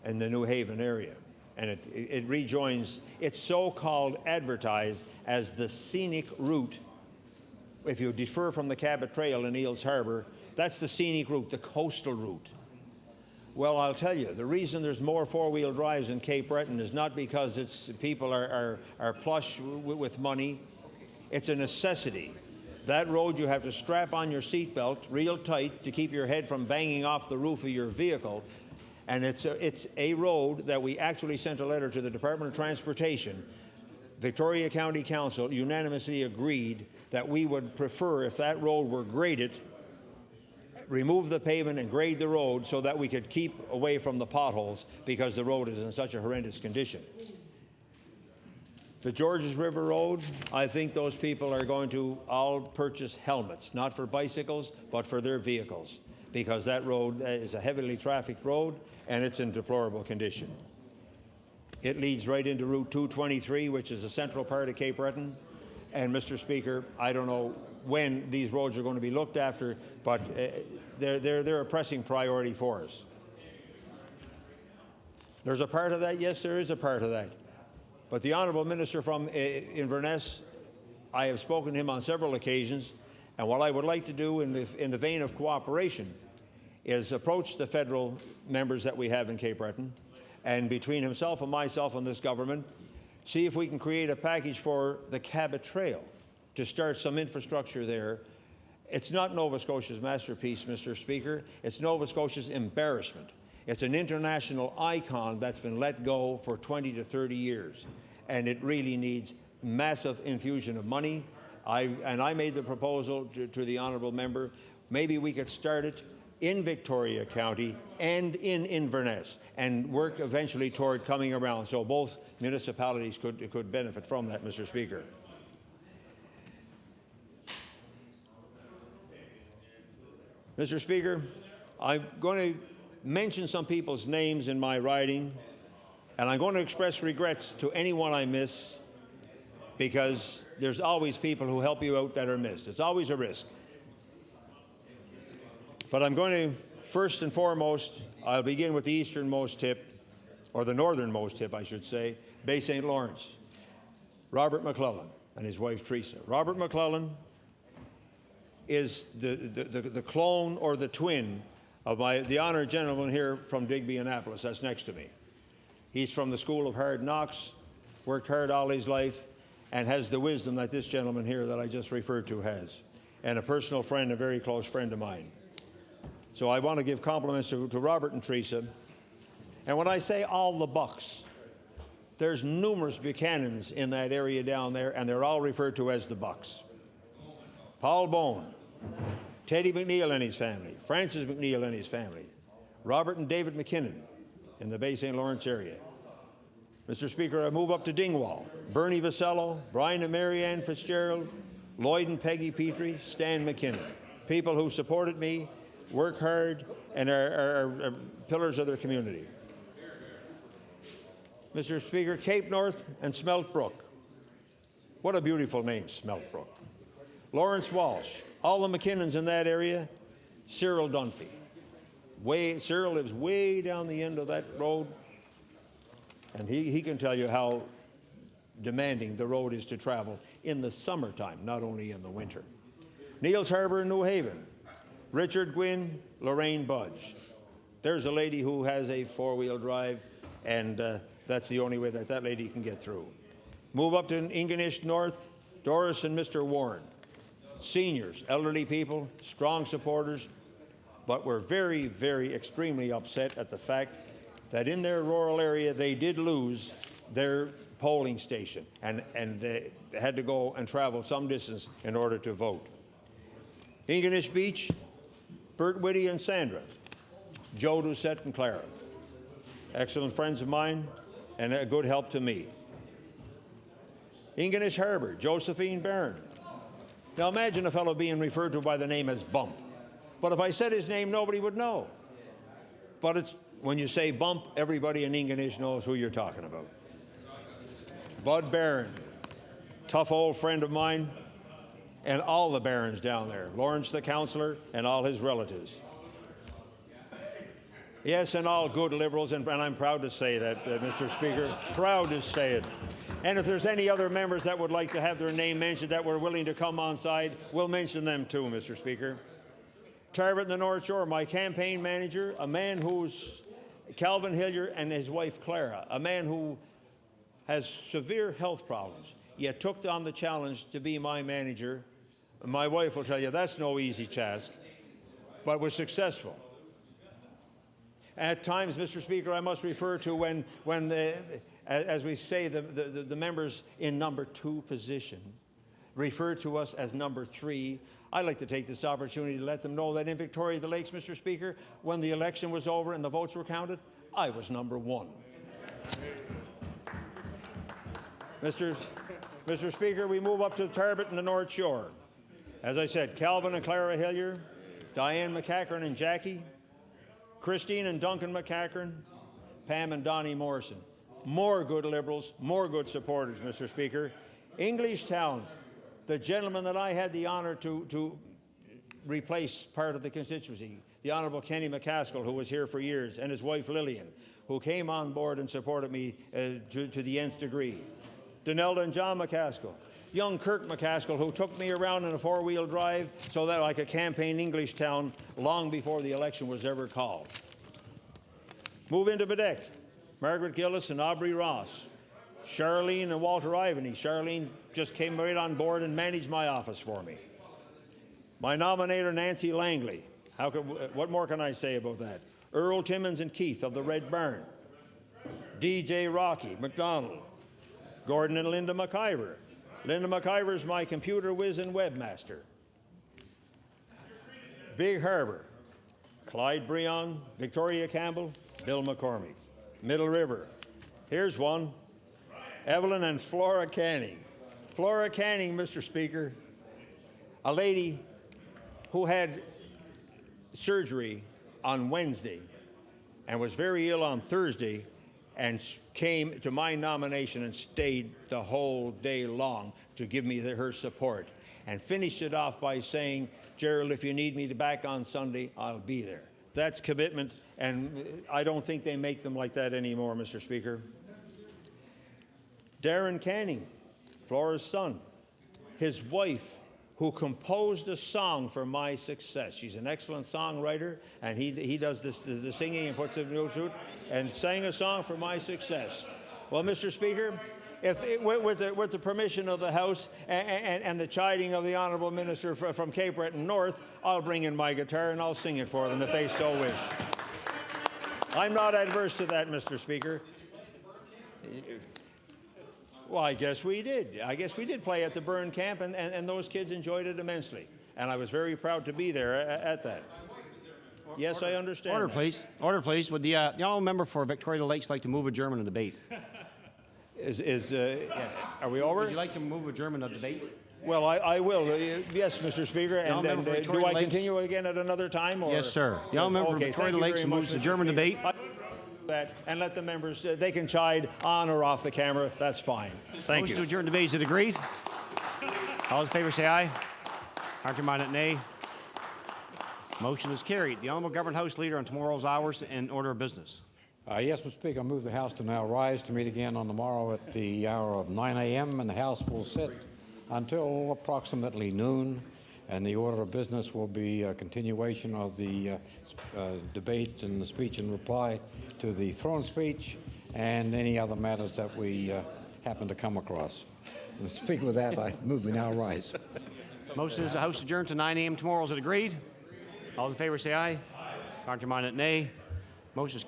and the New Haven area. And it rejoins, it's so-called advertised as the scenic route. If you defer from the Cabot Trail in Neils Harbor, that's the scenic route, the coastal route. Well, I'll tell you, the reason there's more four-wheel drives in Cape Breton is not because people are plush with money. It's a necessity. That road, you have to strap on your seatbelt real tight to keep your head from banging off the roof of your vehicle. And it's a road that we actually sent a letter to the Department of Transportation. Victoria County Council unanimously agreed that we would prefer, if that road were graded, remove the pavement and grade the road so that we could keep away from the potholes because the road is in such a horrendous condition. The Georges River Road, I think those people are going to all purchase helmets, not for bicycles, but for their vehicles, because that road is a heavily trafficked road and it's in deplorable condition. It leads right into Route 223, which is the central part of Cape Breton. And Mr. Speaker, I don't know when these roads are going to be looked after, but they're a pressing priority for us. There's a part of that? Yes, there is a part of that. But the Honourable Minister from Inverness, I have spoken to him on several occasions, and what I would like to do in the vein of cooperation is approach the federal members that we have in Cape Breton, and between himself and myself and this government, see if we can create a package for the Cabot Trail to start some infrastructure there. It's not Nova Scotia's masterpiece, Mr. Speaker. It's Nova Scotia's embarrassment. It's an international icon that's been let go for 20 to 30 years, and it really needs massive infusion of money. I made the proposal to the honourable member, maybe we could start it in Victoria County and in Inverness and work eventually toward coming around so both municipalities could benefit from that, Mr. Speaker. Mr. Speaker, I'm going to mention some people's names in my writing, and I'm going to express regrets to anyone I miss, because there's always people who help you out that are missed. It's always a risk. But I'm going to, first and foremost, I'll begin with the easternmost tip, or the northernmost tip, I should say, Bay St. Lawrence. Robert McClellan and his wife, Teresa. Robert McClellan is the clone or the twin of the honored gentleman here from Digby, Annapolis, that's next to me. He's from the School of Hard Knocks, worked hard all his life, and has the wisdom that this gentleman here that I just referred to has, and a personal friend, a very close friend of mine. So I want to give compliments to Robert and Teresa. And when I say all the Bucks, there's numerous Buchanans in that area down there, and they're all referred to as the Bucks. Paul Bone, Teddy McNeil and his family, Francis McNeil and his family, Robert and David McKinnon in the Bay St. Lawrence area. Mr. Speaker, I move up to Dingwall. Bernie Vasello, Brian and Mary Ann Fitzgerald, Lloyd and Peggy Petrie, Stan McKinnon. People who supported me, work hard, and are pillars of their community. Mr. Speaker, Cape North and Smelt Brook. What a beautiful name, Smelt Brook. Lawrence Walsh, all the McKinnons in that area, Cyril Dunphy. Cyril lives way down the end of that road, and he can tell you how demanding the road is to travel in the summertime, not only in the winter. Neils Harbor and New Haven, Richard Gwynn, Lorraine Budge. There's a lady who has a four-wheel drive, and that's the only way that lady can get through. Move up to Ingonish North, Doris and Mr. Warren. Seniors, elderly people, strong supporters, but we're very, very extremely upset at the fact that in their rural area they did lose their polling station and they had to go and travel some distance in order to vote. Ingonish Beach, Bert Whitty and Sandra, Joe Doucette and Clara, excellent friends of mine and a good help to me. Ingonish Harbor, Josephine Barron. Now imagine a fellow being referred to by the name as Bump. But if I said his name, nobody would know. But it's when you say Bump, everybody in Ingonish knows who you're talking about. Bud Barron, tough old friend of mine, and all the Barons down there, Lawrence the councillor and all his relatives. Yes, and all good Liberals, and I'm proud to say that, Mr. Speaker, proud to say it. And if there's any other members that would like to have their name mentioned that were willing to come on side, we'll mention them too, Mr. Speaker. Tarbert in the North Shore, my campaign manager, a man who's Calvin Hillier and his wife Clara, a man who has severe health problems, yet took on the challenge to be my manager. My wife will tell you that's no easy task, but was successful. At times, Mr. Speaker, I must refer to when as we say, the members in number 2 position refer to us as number 3. I'd like to take this opportunity to let them know that in Victoria the Lakes, Mr. Speaker, when the election was over and the votes were counted, I was number 1. Mr. Speaker, we move up to Tarbert and the North Shore. As I said, Calvin and Clara Hillier, Diane McCachran and Jackie, Christine and Duncan McCachran, Pam and Donnie Morrison. More good Liberals, more good supporters, Mr. Speaker. Englishtown, the gentleman that I had the honour to replace part of the constituency, the Honourable Kenny McCaskill, who was here for years, and his wife Lillian, who came on board and supported me to the nth degree. Donelda and John McCaskill. Young Kirk McCaskill, who took me around in a 4-wheel drive so that I could campaign Englishtown long before the election was ever called. Move into Bedeck. Margaret Gillis and Aubrey Ross. Charlene and Walter Ivany. Charlene just came right on board and managed my office for me. My nominator, Nancy Langley. What more can I say about that? Earl Timmons and Keith of the Red Barn. DJ Rocky McDonald. Gordon and Linda McIver. Linda McIver is my computer whiz and webmaster. Big Harbour. Clyde Breon, Victoria Campbell, Bill McCormick. Middle River. Here's one. Evelyn and Flora Canning. Flora Canning, Mr. Speaker, a lady who had surgery on Wednesday and was very ill on Thursday and came to my nomination and stayed the whole day long to give me her support and finished it off by saying, Gerald, if you need me back on Sunday, I'll be there. That's commitment, and I don't think they make them like that anymore, Mr. Speaker. Darren Canning, Flora's son, his wife, who composed a song for my success. She's an excellent songwriter, and he does the singing and puts it into it, and sang a song for my success. Well, Mr. Speaker, with the permission of the House and the chiding of the Honourable Minister from Cape Breton North, I'll bring in my guitar and I'll sing it for them if they so wish. I'm not adverse to that, Mr. Speaker. Well, I guess we did. I guess we did play at the Burn Camp, and those kids enjoyed it immensely. And I was very proud to be there at that. Yes, I understand. Order, please. Order, please. Would the honourable member for Victoria Lakes like to move adjournment of debate? Yes. Are we over? Would you like to move adjournment of debate? Well, I will. Yes, Mr. Speaker. And do I continue again at another time? Or? Yes, sir. The honourable member for Victoria Lakes moves adjournment debate. That and let the members, they can chide on or off the camera. That's fine. Thank you. Motion to adjourn debate. Is it agreed? All in favor say aye. Countermanded nay. Motion is carried. The Honourable Government House Leader on tomorrow's hours and order of business. Yes, Mr. Speaker, I move the House to now rise to meet again on the morrow at the hour of 9 a.m. and the House will sit until approximately noon, and the order of business will be a continuation of the debate and the speech and reply to the throne speech and any other matters that we happen to come across. And speaking with that, I move we now rise. Motion is the House adjourned to 9 a.m. tomorrow. Is it agreed? All in favor say aye. Countermanded nay. Motion is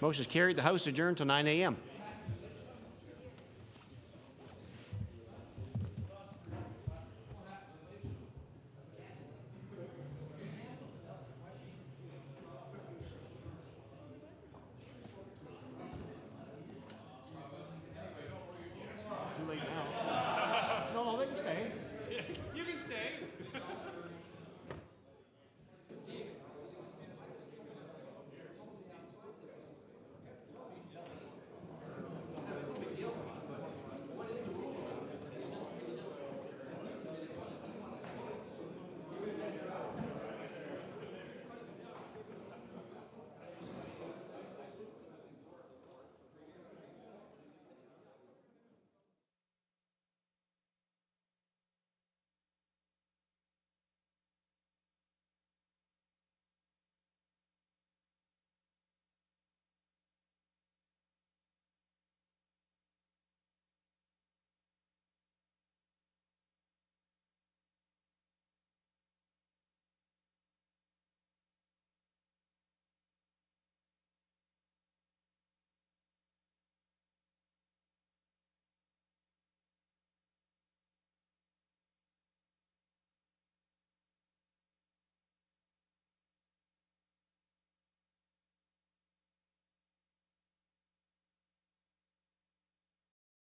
Motion is carried. The House adjourned till 9 a.m.